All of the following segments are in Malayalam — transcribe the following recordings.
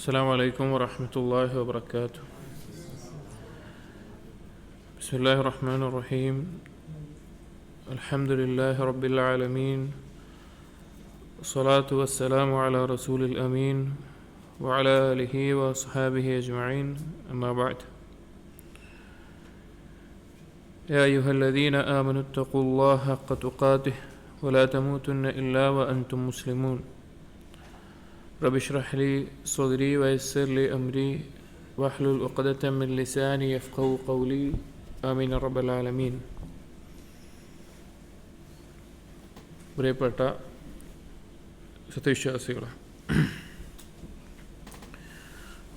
السلام عليكم ورحمة الله وبركاته. بسم الله الرحمن الرحيم. الحمد لله رب العالمين، والصلاة والسلام على رسول الأمين وعلى آله وأصحابه أجمعين، أما بعد. يا أيها الذين آمنوا اتقوا الله حق تقاته ولا تموتن إلا وأنتم مسلمون. رب اشرح لي صدري ويسر لي أمري واحلل عقدة من لساني يفقهوا قولي آمين رب العالمين. പ്രിയപ്പെട്ട സത്യവിശ്വാസികളെ,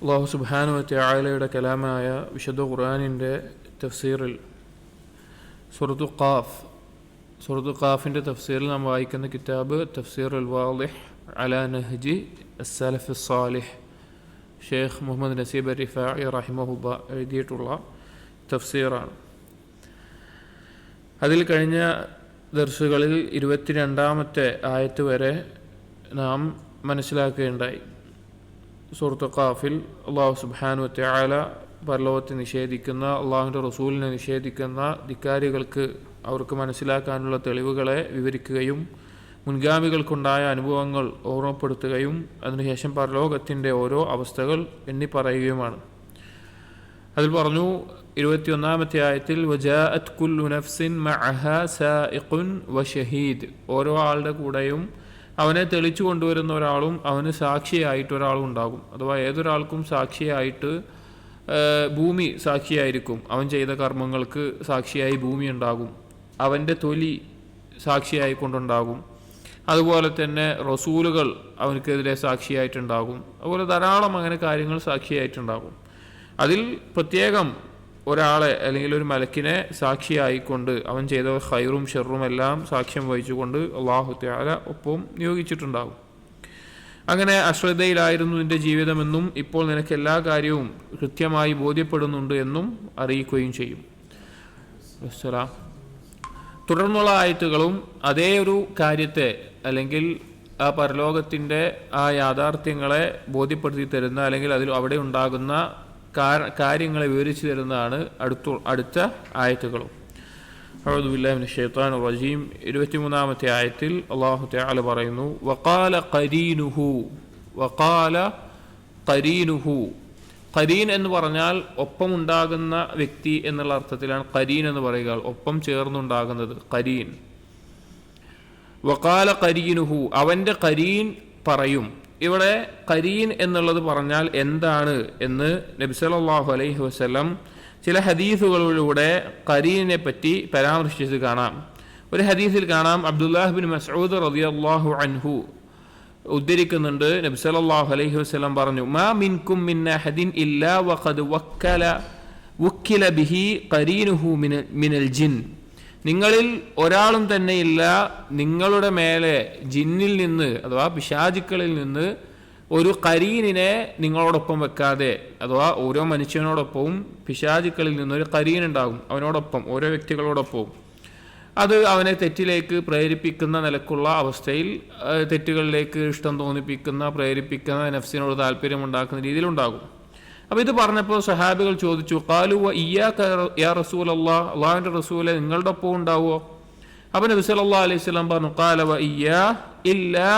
അല്ലാഹു സുബ്ഹാനഹു വ തആലയുടെ കലാമായ വിശുദ്ധ ഖുർആനിൻ്റെ തഫ്സീറിൽ സൂറത്തു ഖാഫിൻ്റെ തഫ്സീറിൽ നാം വായിക്കുന്ന കിതാബ് തഫ്സീറുൽ വാളിഹ് അലാ നഹ്ജി അസ്സലഫ് സ്സാലിഹ് ഷെയ്ഖ് മുഹമ്മദ് നസീബ് റിഫാഇ റഹിമഹുല്ലാ എഴുതിയിട്ടുള്ള തഫ്സീറാണ്. അതിൽ കഴിഞ്ഞ ദർസുകളിൽ 22-ാമത്തെ ആയത്ത് വരെ നാം മനസ്സിലാക്കുകയുണ്ടായി. സൂറത്ത് ഖാഫിൽ അല്ലാഹു സുബ്ഹാനഹു വ തആല പരലോകത്തെ നിഷേധിക്കുന്ന, അള്ളാഹുവിൻ്റെ റസൂലിനെ നിഷേധിക്കുന്ന ധിക്കാരികൾക്ക് അവർക്ക് മനസ്സിലാക്കാനുള്ള തെളിവുകളെ വിവരിക്കുകയും മുൻഗാമികൾക്കുണ്ടായ അനുഭവങ്ങൾ ഓർമ്മപ്പെടുത്തുകയും അതിനുശേഷം പരലോകത്തിൻ്റെ ഓരോ അവസ്ഥകൾ എണ്ണിപ്പറയുകയുമാണ്. അതിൽ പറഞ്ഞു 21-ാമത്തെ ആയത്തിൽ വജാഅത് കുല്ലു നഫ്സിൻ മഅഹാ സായിഖുൻ വശഹീദ്, ഓരോ ആളുടെ കൂടെയും അവനെ തെളിച്ചു കൊണ്ടുവരുന്ന ഒരാളും അവന് സാക്ഷിയായിട്ട് ഒരാളും ഉണ്ടാകും. അഥവാ ഏതൊരാൾക്കും സാക്ഷിയായിട്ട് ഭൂമി സാക്ഷിയായിരിക്കും. അവൻ ചെയ്ത കർമ്മങ്ങൾക്ക് സാക്ഷിയായി ഭൂമി ഉണ്ടാകും. അവൻ്റെ തൊലി സാക്ഷിയായി കൊണ്ടുണ്ടാകും. അതുപോലെ തന്നെ റസൂലുകൾ അവനക്കെതിരെ സാക്ഷിയായിട്ടുണ്ടാകും. അതുപോലെ ധാരാളം അങ്ങനെ കാര്യങ്ങൾ സാക്ഷിയായിട്ടുണ്ടാകും. അതിൽ പ്രത്യേകം ഒരാളെ അല്ലെങ്കിൽ ഒരു മലക്കിനെ സാക്ഷിയായിക്കൊണ്ട് അവൻ ചെയ്ത ഖൈറും ഷെറും എല്ലാം സാക്ഷ്യം വഹിച്ചുകൊണ്ട് അല്ലാഹു തആല ഒപ്പം നിയോഗിച്ചിട്ടുണ്ടാകും. അങ്ങനെ അശ്രദ്ധയിലായിരുന്നു നിന്റെ ജീവിതമെന്നും ഇപ്പോൾ നിനക്ക് എല്ലാ കാര്യവും കൃത്യമായി ബോധ്യപ്പെടുന്നുണ്ട് എന്നും അറിയിക്കുകയും ചെയ്യും. തുടർന്നുള്ള ആയത്തുകളും അതേ ഒരു കാര്യത്തെ അല്ലെങ്കിൽ ആ പരലോകത്തിൻ്റെ ആ യാഥാർത്ഥ്യങ്ങളെ ബോധ്യപ്പെടുത്തി തരുന്ന അല്ലെങ്കിൽ അതിൽ അവിടെ ഉണ്ടാകുന്ന കാര്യങ്ങളെ വിവരിച്ചു തരുന്നതാണ് അടുത്ത ആയത്തുകളും. അഊദു ബില്ലാഹി മിനശ് ശൈത്വാനിർ റജീം 23-ാമത്തെ ആയത്തിൽ അല്ലാഹു തആല പറയുന്നു വഖാല ഖരീനുഹു. ഖരീൻ എന്ന് പറഞ്ഞാൽ ഒപ്പമുണ്ടാകുന്ന വ്യക്തി എന്നുള്ള അർത്ഥത്തിലാണ് ഖരീൻ എന്ന് പറയുക, ഒപ്പം ചേർന്നുണ്ടാകുന്നത് ഖരീൻ. വഖാല ഖരീനുഹു, അവൻ്റെ ഖരീൻ പറയും. ഇവിടെ ഖരീൻ എന്നുള്ളത് പറഞ്ഞാൽ എന്താണ് എന്ന് നബി സല്ലല്ലാഹു അലൈഹി വസല്ലം ചില ഹദീസുകളിലൂടെ ഖരീനിനെ പറ്റി പരാമർശിച്ചത് കാണാം. ഒരു ഹദീസിൽ കാണാം, അബ്ദുല്ലാഹ് ബിൻ മസ്ഊദ് റളിയല്ലാഹു അൻഹു ഉദ്ധരിക്കുന്നുണ്ട്, നബി സല്ലല്ലാഹു അലൈഹി വസല്ലം പറഞ്ഞു, മാ മിൻകും മിൻ അഹദിൻ ഇല്ലാ വഖദ് വക്കില ബിഹി ഖരീനുഹു മിനൽ ജിൻ. നിങ്ങളിൽ ഒരാളും തന്നെയില്ല നിങ്ങളുടെ മേലെ ജിന്നിൽ നിന്ന് അഥവാ പിശാചുക്കളിൽ നിന്ന് ഒരു ഖരീനിനെ നിങ്ങളോടൊപ്പം വെക്കാതെ, അഥവാ ഓരോ മനുഷ്യനോടൊപ്പവും പിശാചുക്കളിൽ നിന്നൊരു ഖരീൻ ഉണ്ടാകും, അവനോടൊപ്പം ഓരോ വ്യക്തികളോടൊപ്പവും. അത് അവനെ തെറ്റിലേക്ക് പ്രേരിപ്പിക്കുന്ന നിലക്കുള്ള അവസ്ഥയിൽ, തെറ്റുകളിലേക്ക് ഇഷ്ടം തോന്നിപ്പിക്കുന്ന, പ്രേരിപ്പിക്കുന്ന, നഫ്സിനോട് താല്പര്യമുണ്ടാക്കുന്ന രീതിയിലുണ്ടാകും. അപ്പോൾ ഇത് പറഞ്ഞപ്പോൾ സഹാബികൾ ചോദിച്ചു, ഖാലു വ ഇയ്യാക യാ റസൂലല്ലാഹ്, അല്ലാഹുവിൻ്റെ റസൂലെ നിങ്ങളുടെ ഒപ്പം ഉണ്ടാവുമോ? അപ്പോൾ നബി സല്ലല്ലാഹു അലൈഹി വസല്ലം പറഞ്ഞു, ഖാല വ ഇയ്യാ ഇല്ലാ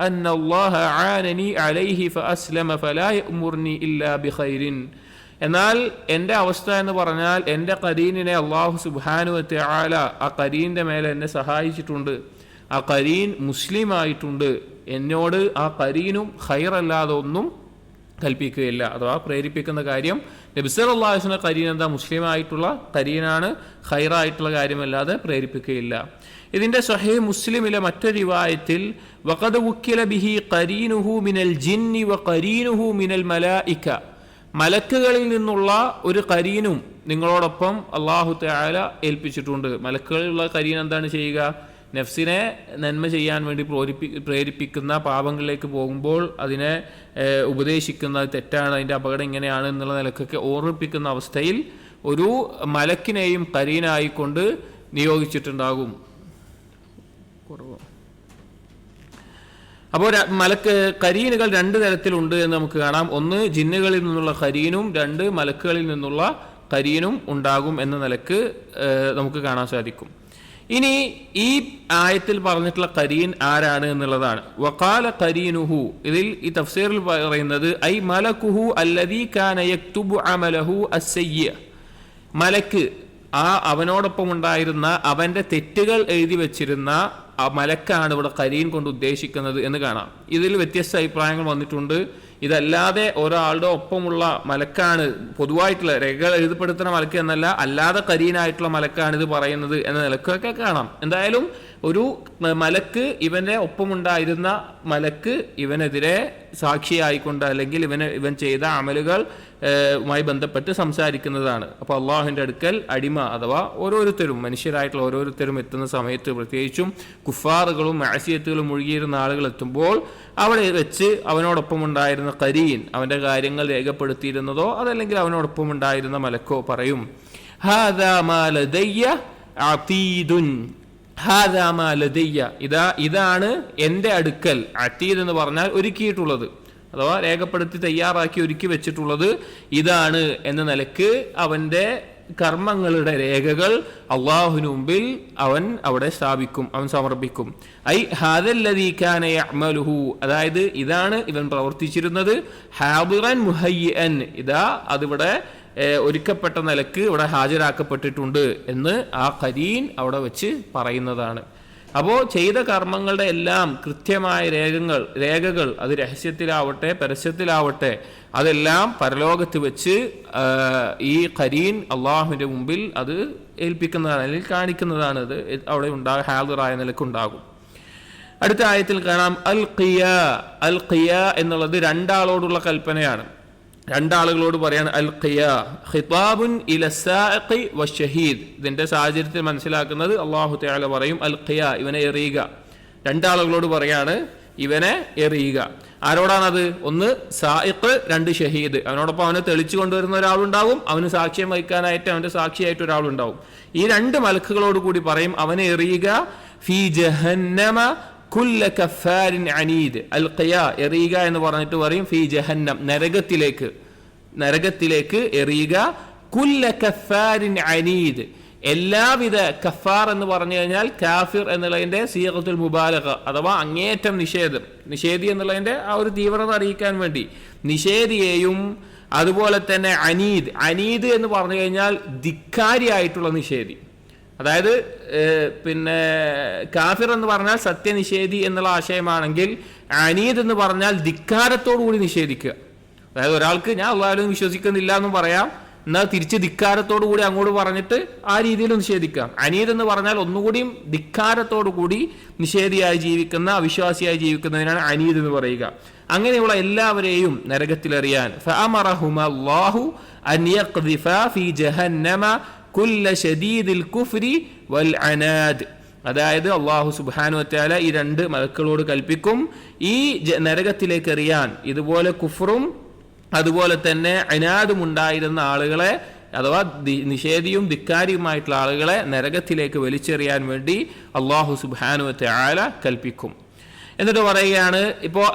അന്നല്ലാഹ ആനനി അലൈഹി ഫഅസ്ലമ ഫലാ യഅ്മുർനി ഇല്ലാ ബിഖൈരിൻ. എന്നാൽ എൻ്റെ അവസ്ഥ എന്ന് പറഞ്ഞാൽ എൻ്റെ ഖരീനിനെ അല്ലാഹു സുബ്ഹാനഹു വ തആല ആ ഖരീൻ്റെ മേലെ എന്നെ സഹായിച്ചിട്ടുണ്ട്. ആ ഖരീൻ മുസ്ലിമായിട്ടുണ്ട്. എന്നോട് ആ ഖരീനും ഖൈറല്ലാതെ ഒന്നും കൽപ്പിക്കുകയില്ല, അഥവാ പ്രേരിപ്പിക്കുന്ന കാര്യം. നബി സല്ലല്ലാഹു അലൈഹി വസല്ലം ഖരീൻ എന്താ? മുസ്ലിമായിട്ടുള്ള ഖരീനാണ്, ഖൈറായിട്ടുള്ള കാര്യമല്ലാതെ പ്രേരിപ്പിക്കുകയില്ല. ഇതിൻ്റെ സ്വഹീഹ് മുസ്ലിമിലെ മറ്റൊരു റിവായത്തിൽ വഖദ് വക്കില ബിഹി ഖരീനുഹു മിനൽ ജിന്നി വ ഖരീനുഹു മിനൽ മലായിക, മലക്കുകളിൽ നിന്നുള്ള ഒരു ഖരീനും നിങ്ങളോടൊപ്പം അല്ലാഹു തആല ഏൽപ്പിച്ചിട്ടുണ്ട്. മലക്കുകളിലുള്ള ഖരീൻ എന്താണ് ചെയ്യുക? നഫ്സിനെ നന്മ ചെയ്യാൻ വേണ്ടി പ്രേരിപ്പിക്കുന്ന, പാപങ്ങളിലേക്ക് പോകുമ്പോൾ അതിനെ ഉപദേശിക്കുന്ന, തെറ്റാണ്, അതിൻ്റെ അപകടം ഇങ്ങനെയാണ് എന്നുള്ള നിലക്കൊക്കെ ഓർമ്മിപ്പിക്കുന്ന അവസ്ഥയിൽ ഒരു മലക്കിനെയും ഖരീനായിക്കൊണ്ട് നിയോഗിച്ചിട്ടുണ്ടാകും. അപ്പോൾ കരീനുകൾ രണ്ട് തരത്തിലുണ്ട് എന്ന് നമുക്ക് കാണാം. ഒന്ന് ജിന്നുകളിൽ നിന്നുള്ള കരീനും, രണ്ട് മലക്കുകളിൽ നിന്നുള്ള കരീനും ഉണ്ടാകും എന്ന നിലക്ക് നമുക്ക് കാണാൻ സാധിക്കും. ഇനി ഈ ആയത്തിൽ പറഞ്ഞിട്ടുള്ള കരീൻ ആരാണ് എന്നുള്ളതാണ്. വഖാല കരീനുഹു, ഇതിൽ ഈ തഫ്സീറിൽ പറയുന്നത് ഐ മലക്കുഹു അല്ലദീ കാന യക്തുബു അമലഹു അസ്സയ്യ, മലക്ക് അവനോടൊപ്പം ഉണ്ടായിരുന്ന അവന്റെ തെറ്റുകൾ എഴുതി വെച്ചിരുന്ന ആ മലക്കാണ് ഇവിടെ കരീൻ കൊണ്ട് ഉദ്ദേശിക്കുന്നത് എന്ന് കാണാം. ഇതിൽ വ്യത്യസ്ത അഭിപ്രായങ്ങൾ വന്നിട്ടുണ്ട്. ഇതല്ലാതെ ഒരാളുടെ ഒപ്പമുള്ള മലക്കാണ്, പൊതുവായിട്ടുള്ള രേഖകൾ എഴുതപ്പെടുത്തുന്ന മലക്ക് എന്നല്ല, അല്ലാതെ കരീനായിട്ടുള്ള മലക്കാണ് ഇത് പറയുന്നത് എന്ന നിലക്കൊക്കെ കാണാം. എന്തായാലും ഒരു മലക്ക് ഇവന്റെ ഒപ്പമുണ്ടായിരുന്ന മലക്ക് ഇവനെതിരെ സാക്ഷിയായിക്കൊണ്ട് അല്ലെങ്കിൽ ഇവൻ ചെയ്ത അമലുകൾ മായി ബന്ധപ്പെട്ട് സംസാരിക്കുന്നതാണ്. അപ്പോൾ അള്ളാഹുവിൻ്റെ അടുക്കൽ അടിമ അഥവാ ഓരോരുത്തരും മനുഷ്യരായിട്ടുള്ള ഓരോരുത്തരും എത്തുന്ന സമയത്ത്, പ്രത്യേകിച്ചും കുഫാറുകളും മഅസിയത്തുകളും മുഴുകിയിരുന്ന ആളുകൾ എത്തുമ്പോൾ അവിടെ വെച്ച് അവനോടൊപ്പം ഉണ്ടായിരുന്ന കരീൻ അവന്റെ കാര്യങ്ങൾ രേഖപ്പെടുത്തിയിരുന്നതോ അതല്ലെങ്കിൽ അവനോടൊപ്പം ഉണ്ടായിരുന്ന മലക്കോ പറയും, ഹാദാ മാ ലദയ്യ അതീദുൻ, ഹാദാ മാ ലദയ്യ, ഇതാണ് എൻ്റെ അടുക്കൽ. അതീദ് എന്ന് പറഞ്ഞാൽ ഒരുക്കിയിട്ടുള്ളത്, അഥവാ രേഖപ്പെടുത്തി തയ്യാറാക്കി ഒരുക്കി വെച്ചിട്ടുള്ളത് ഇതാണ് എന്ന നിലക്ക് അവന്റെ കർമ്മങ്ങളുടെ രേഖകൾ അള്ളാഹുവിന് മുമ്പിൽ അവൻ അവിടെ സ്ഥാപിക്കും, അവൻ സമർപ്പിക്കും. ഐ ഹാദല്ലദീ കാന യഅമലുഹു, അതായത് ഇതാണ് ഇവൻ പ്രവർത്തിച്ചിരുന്നത്. ഹാദിറൻ മുഹയ്യൻ, അതിവിടെ ഒരുക്കപ്പെട്ട നിലക്ക് ഇവിടെ ഹാജരാക്കപ്പെട്ടിട്ടുണ്ട് എന്ന് ആ കരീൻ അവിടെ വെച്ച് പറയുന്നതാണ്. അപ്പോൾ ചെയ്ത കർമ്മങ്ങളുടെ എല്ലാം കൃത്യമായ രേഖകൾ അത് രഹസ്യത്തിലാവട്ടെ പരസ്യത്തിലാവട്ടെ അതെല്ലാം പരലോകത്ത് വെച്ച് ഈ കരീൻ അള്ളാഹുവിന്റെ മുമ്പിൽ അത് ഏൽപ്പിക്കുന്നതാണ്, അല്ലെങ്കിൽ കാണിക്കുന്നതാണ്. അത് അവിടെ ഹാദിറായ നിലക്കുണ്ടാകും. അടുത്ത ആയത്തിൽ കാണാം അൽ ഖിയ എന്നുള്ളത് രണ്ടാളോടുള്ള കൽപ്പനയാണ്. രണ്ടാളുകളോട് പറയാണ് അൽ ഖിയാ ഖിതാബുൻ ഇല സാഇഖി വശഹീദ്. ഇതിന്റെ സാഹചര്യത്തിൽ മനസ്സിലാക്കുന്നത് അല്ലാഹു തആല പറയും അൽ ഖിയാ, ഇവനെ എറിയുക. രണ്ടാളുകളോട് പറയാണ് ഇവനെ എറിയുക. ആരോടാണത്? ഒന്ന് സായിഖ്, രണ്ട് ഷഹീദ്. അവനോടൊപ്പം അവനെ തെളിച്ചു കൊണ്ടുവരുന്ന ഒരാളുണ്ടാവും, അവന് സാക്ഷ്യം വഹിക്കാനായിട്ട് അവന്റെ സാക്ഷിയായിട്ട് ഒരാളുണ്ടാവും. ഈ രണ്ട് മലക്കുകളോട് കൂടി പറയും അവനെ എറിയുക. ഫീ ജഹന്നമ കുല്ല കഫാരിൻ അനീദ്. അൽ ഖിയാ എറിയുക എന്ന് പറഞ്ഞിട്ട് പറയും ഫീ ജഹന്നം, നരകത്തിലേക്ക് എറിയുക. കുല്ല കഫാരിൻ അനീദ്, എല്ലാവിധ കഫാർ എന്ന് പറഞ്ഞു കഴിഞ്ഞാൽ കാഫിർ എന്നുള്ളതിന്റെ സീഗത്തുൽ മുബാലഗ അഥവാ അങ്ങേയറ്റം നിഷേധി എന്നുള്ളതിന്റെ ആ ഒരു തീവ്രത അറിയിക്കാൻ വേണ്ടി നിഷേധിയെയും, അതുപോലെ തന്നെ അനീദ് എന്ന് പറഞ്ഞു കഴിഞ്ഞാൽ ധിക്കാരിയായിട്ടുള്ള നിഷേധി. അതായത് പിന്നെ കാഫിർ എന്ന് പറഞ്ഞാൽ സത്യനിഷേധി എന്നുള്ള ആശയമാണെങ്കിൽ അനീദ് എന്ന് പറഞ്ഞാൽ ധിക്കാരത്തോടു കൂടി നിഷേധിക്കുക. അതായത് ഒരാൾക്ക് ഞാൻ അല്ലാഹുവിനെ വിശ്വസിക്കുന്നില്ല എന്നും പറയാം, എന്നാൽ തിരിച്ച് ധിക്കാരത്തോടു കൂടി അങ്ങോട്ട് പറഞ്ഞിട്ട് ആ രീതിയിൽ നിഷേധിക്കാം. അനീദ് എന്ന് പറഞ്ഞാൽ ഒന്നുകൂടിയും ധിക്കാരത്തോടു കൂടി നിഷേധിയായി ജീവിക്കുന്ന, അവിശ്വാസിയായി ജീവിക്കുന്നതിനാണ് അനീദ് എന്ന് പറയുക. അങ്ങനെയുള്ള എല്ലാവരെയും നരകത്തിലെറിയാൻ ഫഅമറഹുമല്ലാഹു അൻ യഖ്ദിഫ ഫീ ജഹന്നമ കുല്ല ശദീദിൽ കുഫ്രി വൽ അനാദ്. അതായത് അല്ലാഹു സുബ്ഹാനഹു വ തആല ഈ രണ്ട് മലക്കുകളോട് കൽപ്പിക്കും ഈ നരകത്തിലേക്ക് എറിയാൻ ഇതുപോലെ കുഫറും അതുപോലെ തന്നെ അനാദും ഉണ്ടായിരുന്ന ആളുകളെ, അഥവാ നിഷേധിയും ധിക്കാരിയുമായിട്ടുള്ള ആളുകളെ നരകത്തിലേക്ക് വലിച്ചെറിയാൻ വേണ്ടി അല്ലാഹു സുബ്ഹാനഹു വ തആല കൽപ്പിക്കും. എന്നിട്ട് പറയുകയാണ്, ഇപ്പോൾ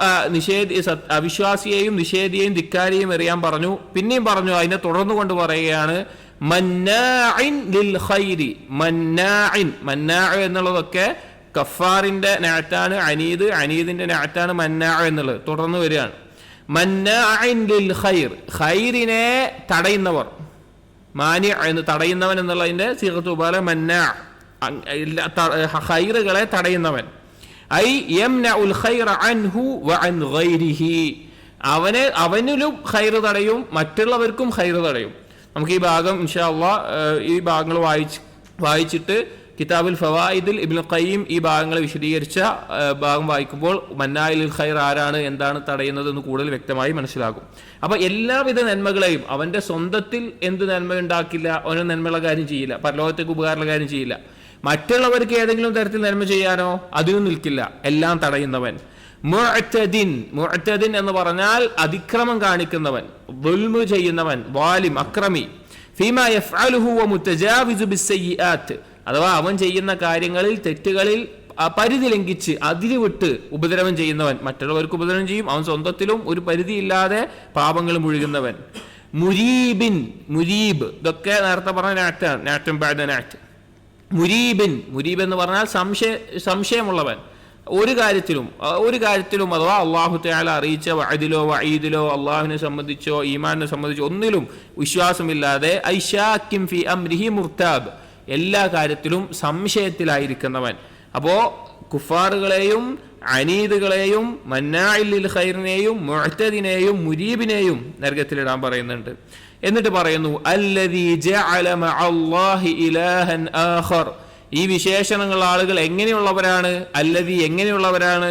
അവിശ്വാസിയെയും നിഷേധിയെയും ധിക്കാരിയെയും എറിയാൻ പറഞ്ഞു. പിന്നെയും പറഞ്ഞു, അതിനെ തുടർന്നുകൊണ്ട് പറയുകയാണ് മന്നാഇൻ ലിൽ ഖൈരി. മന്നാ എന്നുള്ളതൊക്കെ കഫാറിന്റെ നഅത്താണ് അനീദിന്റെ നഅത്താണ് മന്നാ എന്നുള്ളത്. തുടർന്ന് വരികയാണ് മന്നാഇൻ ലിൽ ഖൈർ, ഖൈറിനെ തടയുന്നവർ. മാനി എന്ന് തടയുന്നവൻ എന്നുള്ളതിന്റെ സിഗത്തു പോലെ മന്നാ, ഖൈറുകളെ തടയുന്നവൻ. ഐ യംനഉൽ ഖൈറ അൻഹു വഅൻ ഗൈരിഹി, അവനിലും ഖൈർ തടയും മറ്റുള്ളവർക്കും ഖൈർ തടയും. നമുക്ക് ഈ ഭാഗം ഇൻഷാ അല്ലാഹ് ഈ ഭാഗങ്ങൾ വായിച്ചിട്ട് കിതാബുൽ ഫവായിദിൽ ഇബ്നു ഖയ്യിം ഈ ഭാഗങ്ങളെ വിശദീകരിച്ച ഭാഗം വായിക്കുമ്പോൾ മന്നാഇൽ ഖൈർ ആരാണ്, എന്താണ് തടയുന്നത് എന്ന് കൂടുതൽ വ്യക്തമായി മനസ്സിലാകും. അപ്പൊ എല്ലാവിധ നന്മകളെയും അവന്റെ സ്വന്തത്തിൽ എന്ത് നന്മ ഉണ്ടാക്കില്ല, അവന് നന്മയുള്ള കാര്യം ചെയ്യില്ല, പരലോകത്തേക്ക് ഉപകാരമുള്ള കാര്യം ചെയ്യില്ല. മറ്റുള്ളവർക്ക് ഏതെങ്കിലും തരത്തിൽ നന്മ ചെയ്യാനോ അതിനും നിൽക്കില്ല, എല്ലാം തടയുന്നവൻ. മുഅ്തദിൻ എന്ന് പറഞ്ഞാൽ അതിക്രമം കാണിക്കുന്നവൻ, ദുൽമു ചെയ്യുന്നവൻ, വാലിം, അക്രമി. ഫീമാ യഫ്അലുഹു വമുതജാവിസു ബിസ്സയ്യിആത്ത്, അഥവാ അവൻ ചെയ്യുന്ന കാര്യങ്ങളിൽ തെറ്റുകളിൽ പരിധി ലംഘിച്ച് അതിര് വിട്ട് ഉപദ്രവം ചെയ്യുന്നവൻ, മറ്റുള്ളവർക്ക് ഉപദ്രവം ചെയ്യും, അവൻ സ്വന്തത്തിലും ഒരു പരിധിയില്ലാതെ പാപങ്ങൾ മുഴുകുന്നവൻ. മുരീബിൻ, മുരീബ്, ഇതൊക്കെ നേരത്തെ പറഞ്ഞ നാറ്റാണ്, നാറ്റം ബാഡ് നാറ്റ്. മുരീബിൻ, മുരീബ് എന്ന് പറഞ്ഞാൽ സംശയമുള്ളവൻ, ഒരു കാര്യത്തിലും അഥവാ അള്ളാഹു തആല അറിയിച്ച വഅദിലോ വഈദിലോ അള്ളാഹുവിനെ സംബന്ധിച്ചോ ഈമാനിനെ സംബന്ധിച്ചോ ഒന്നിലും വിശ്വാസമില്ലാതെ ഐശാക്കിം ഫി അംരിഹി മുർതാബ്, എല്ലാ കാര്യത്തിലും സംശയത്തിലായിരിക്കുന്നവൻ. അപ്പോ കുഫാറുകളെയും അനീദുകളെയും മന്നാഇൽ ലിൽ ഖൈറിനെയും മുഅ്തദിനെയും മുരീബിനെയും നരകത്തിലിടാൻ പറയുന്നുണ്ട്. എന്നിട്ട് പറയുന്നു അല്ലദീ ജഅല മഅല്ലാഹി ഇലാഹൻ ആഖർ. ഈ വിശേഷണങ്ങൾ ആളുകൾ എങ്ങനെയുള്ളവരാണ്? അല്ലദീ എങ്ങനെയുള്ളവരാണ്?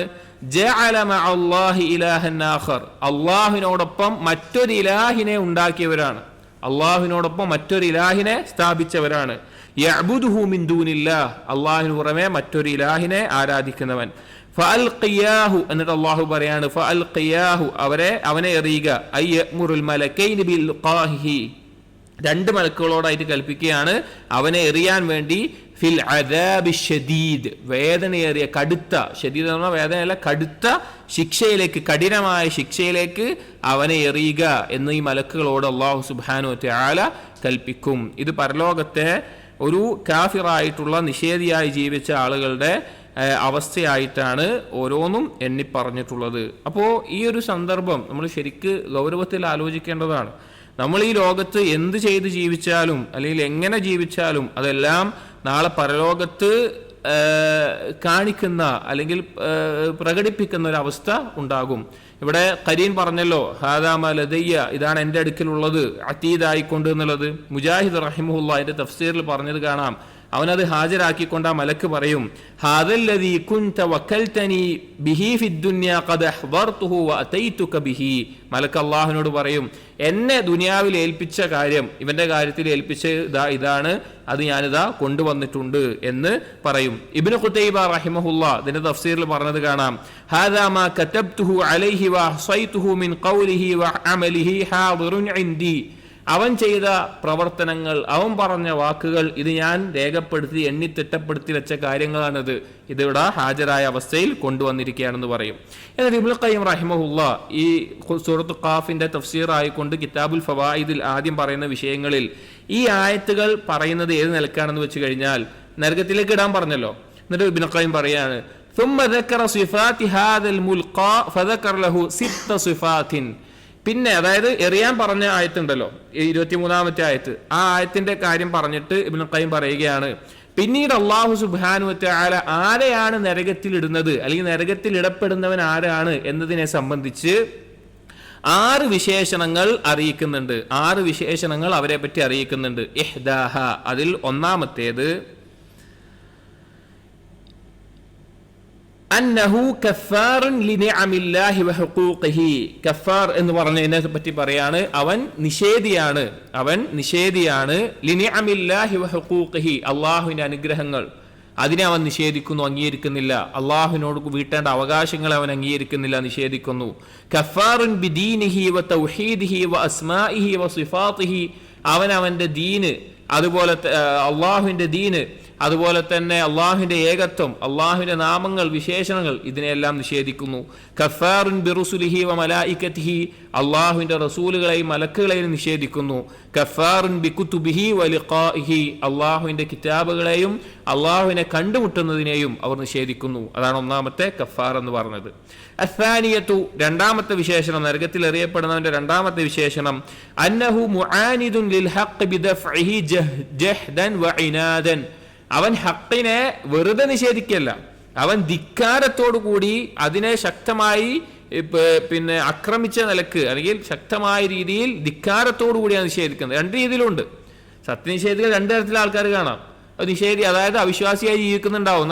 ജഅല മഅല്ലാഹി ഇലാഹൻ ആഖർ, അല്ലാഹുവിനോടൊപ്പം മറ്റൊരു ഇലാഹിനെ ഉണ്ടാക്കിയവരാണ്, അല്ലാഹുവിനോടൊപ്പം മറ്റൊരു ഇലാഹിനെ സ്ഥാപിച്ചവരാണ്. യഅ്ബുദുഹു മിൻ ദൂനില്ലാഹ്, അല്ലാഹുവിന് പുറമെ മറ്റൊരു ഇലാഹിനെ ആരാധിക്കുന്നവൻ. ഫഅൽഖിയാഹു, എന്നിട്ട് അല്ലാഹു പറയാണ് ഫഅൽഖിയാഹു, അവനെ എറിയുക. അയ്യമുറുൽ മലക്കൈനി ബിൽഖാഹിഹി, രണ്ട് മലക്കുകളോടായിട്ട് കൽപ്പിക്കുകയാണ് അവനെ എറിയാൻ വേണ്ടി. ഫിൽ അദാബി ഷദീദ്, വേദനയേറിയ കടുത്ത, ഷദീദ് എന്ന് പറഞ്ഞാൽ വേദനയല്ല, കടുത്ത ശിക്ഷയിലേക്ക്, കഠിനമായ ശിക്ഷയിലേക്ക് അവനെ എറിയുക എന്ന് ഈ മലക്കുകളോട് അല്ലാഹു സുബ്ഹാനഹു വ തആല കൽപ്പിക്കും. ഇത് പരലോകത്തെ ഒരു കാഫിറായിട്ടുള്ള നിഷേധിയായി ജീവിച്ച ആളുകളുടെ അവസ്ഥയായിട്ടാണ് ഓരോന്നും എണ്ണി പറഞ്ഞിട്ടുള്ളത്. അപ്പോൾ ഈ ഒരു സന്ദർഭം നമ്മൾ ശരിക്ക് ഗൗരവത്തിൽ ആലോചിക്കേണ്ടതാണ്. നമ്മൾ ഈ ലോകത്ത് എന്ത് ചെയ്ത് ജീവിച്ചാലും അല്ലെങ്കിൽ എങ്ങനെ ജീവിച്ചാലും അതെല്ലാം നാളെ പരലോകത്ത് കാണിക്കുന്ന അല്ലെങ്കിൽ പ്രകടിപ്പിക്കുന്ന ഒരു അവസ്ഥ ഉണ്ടാകും. ഇവിടെ ഖരീൻ പറഞ്ഞല്ലോ ഹാദാ മാ ലദയ്യ, ഇതാണ് എൻ്റെ അടുക്കലുള്ളത് അതീതായിക്കൊണ്ട് എന്നുള്ളത്. മുജാഹിദ് റഹിമഹുല്ലാഹ് അതിന്റെ തഫ്സീറിൽ പറഞ്ഞത് കാണാം. അവനത് ഹാജരാക്കിക്കൊണ്ട് ആ മലക്ക് പറയും ഹാദല്ലദീ കുൻത വക്കൽതനി ബിഹി ഫിദ്ദുനിയ ഖദ് അഹ്ദർതുഹു വഅതൈതുക ബിഹി. മലക്ക് അല്ലാഹുവിനോട് പറയും എന്നെ ദുനിയാവിൽ ഏൽപ്പിച്ച കാര്യം, ഇവന്റെ കാര്യത്തിൽ ഏൽപ്പിച്ച ഇതാണ്, അത് ഞാനിതാ കൊണ്ടുവന്നിട്ടുണ്ട് എന്ന് പറയും. ഇബ്നു ഖുതൈബ റഹിമഹുല്ലാഹ് ഇതിന്റെ തഫ്സീറിൽ പറഞ്ഞത് കാണാം ഹാദാ മാ കതബ്തുഹു അലൈഹി വഅഹ്സൈതുഹു മിൻ ഖൗലിഹി വഅമലിഹി ഹാദിറുൻ ഇൻദി. അവൻ ചെയ്ത പ്രവർത്തനങ്ങൾ, അവൻ പറഞ്ഞ വാക്കുകൾ, ഇത് ഞാൻ രേഖപ്പെടുത്തി എണ്ണി തിട്ടപ്പെടുത്തി വെച്ച കാര്യങ്ങളാണിത്, ഇതിവിടെ ഹാജരായ അവസ്ഥയിൽ കൊണ്ടുവന്നിരിക്കുകയാണെന്ന് പറയും. എന്നാൽ ഇബ്നുൽ ഖയ്യിം റഹിമഹുല്ലാഹ് ഈ സൂറത്ത് ഖാഫിന്റെ തഫ്സീർ ആയിക്കൊണ്ട് കിതാബുൽ ഫവായിദിൽ ആദ്യം പറയുന്ന വിഷയങ്ങളിൽ ഈ ആയത്തുകൾ പറയുന്നത് ഏത് നിലക്കാണെന്ന് വെച്ച് കഴിഞ്ഞാൽ നരകത്തിലേക്ക് ഇടാൻ പറഞ്ഞല്ലോ. എന്നിട്ട് ഇബ്നുൽ ഖയ്യിം പറയാണ് ثم ذكر صفات هذا الملقى فذكر له 6 صفات. പിന്നെ അതായത് എറിയാൻ പറഞ്ഞ ആയത്തുണ്ടല്ലോ 23-ാമത്തെ ആയത്ത്, ആ ആയത്തിന്റെ കാര്യം പറഞ്ഞിട്ട് ഇബ്നുൽ ഖയ്യിം പറയുകയാണ് പിന്നീട് അല്ലാഹു സുബ്ഹാനഹു വ തആല ആരെയാണ് നരകത്തിൽ ഇടുന്നത് അല്ലെങ്കിൽ നരകത്തിൽ ഇടപെടുന്നവൻ ആരാണ് എന്നതിനെ സംബന്ധിച്ച് 6 വിശേഷണങ്ങൾ അറിയിക്കുന്നുണ്ട്. 6 വിശേഷണങ്ങൾ അവരെ പറ്റി അറിയിക്കുന്നുണ്ട്. ഇഹ്ദാഹ, അതിൽ ഒന്നാമത്തേത് അന്നഹു കഫാറുൻ ലിനിഅമില്ലാഹി വഹുഖൂഖിഹി. കഫാർ എന്ന് പറഞ്ഞതിനെ പറ്റി പറയാണ് അവൻ നിഷേധിയാണ് ലിനിഅമില്ലാഹി വഹുഖൂഖിഹി, അല്ലാഹുവിന്റെ അനുഗ്രഹങ്ങൾ അതിനെ അവൻ നിഷേധിക്കുന്നു, അംഗീകരിക്കുന്നില്ല. അല്ലാഹുവിനോട് വീട്ടേണ്ട അവകാശങ്ങളെ അവൻ അംഗീകരിക്കുന്നില്ല, നിഷേധിക്കുന്നു. കഫാറുൻ ബിദീനിഹി വതൗഹീദിഹി വഅസ്മാഇഹി വസിഫാതിഹി, അവന്റെ ദീന്, അതുപോലെ അല്ലാഹുവിന്റെ ദീന്, അതുപോലെ തന്നെ അള്ളാഹുവിന്റെ ഏകത്വം, അള്ളാഹുവിന്റെ നാമങ്ങൾ, വിശേഷണങ്ങൾ, ഇതിനെല്ലാം നിഷേധിക്കുന്നു. കഫാറുൻ ബിറുസുലിഹി വ മലായികതിഹി, അള്ളാഹുവിന്റെ റസൂലുകളെയും മലക്കുകളെയും നിഷേധിക്കുന്നു. കഫാറുൻ ബികുതുബിഹി വ ലിഖാഇഹി, അള്ളാഹുവിന്റെ കിതാബുകളെയും അള്ളാഹുവിനെ കണ്ടുമുട്ടുന്നതിനെയും അവർ നിഷേധിക്കുന്നു. അതാണ് ഒന്നാമത്തെ കഫാർ എന്ന് പറഞ്ഞത്. അസ്സാനിയത്തു, രണ്ടാമത്തെ വിശേഷണം, നരകത്തിൽ എറിയപ്പെടുന്നവന്റെ രണ്ടാമത്തെ വിശേഷണം അന്നഹു മുആനിദുൻ ലിൽ ഹഖ് ബിദഫഇഹി ജഹ്ദൻ വ ഇനാദൻ. അവൻ ഹക്കിനെ വെറുതെ നിഷേധിക്കല്ല, അവൻ ധിക്കാരത്തോടു കൂടി അതിനെ ശക്തമായി ആക്രമിച്ച നിലക്ക് അല്ലെങ്കിൽ ശക്തമായ രീതിയിൽ ധിക്കാരത്തോടു കൂടിയാണ് നിഷേധിക്കുന്നത്. 2 രീതിയിലുണ്ട്. സത്യനിഷേധികൾ 2 തരത്തിലുള്ള ആൾക്കാർ കാണാം. നിഷേധി അതായത് അവിശ്വാസിയായി ജീവിക്കുന്നുണ്ടാവും,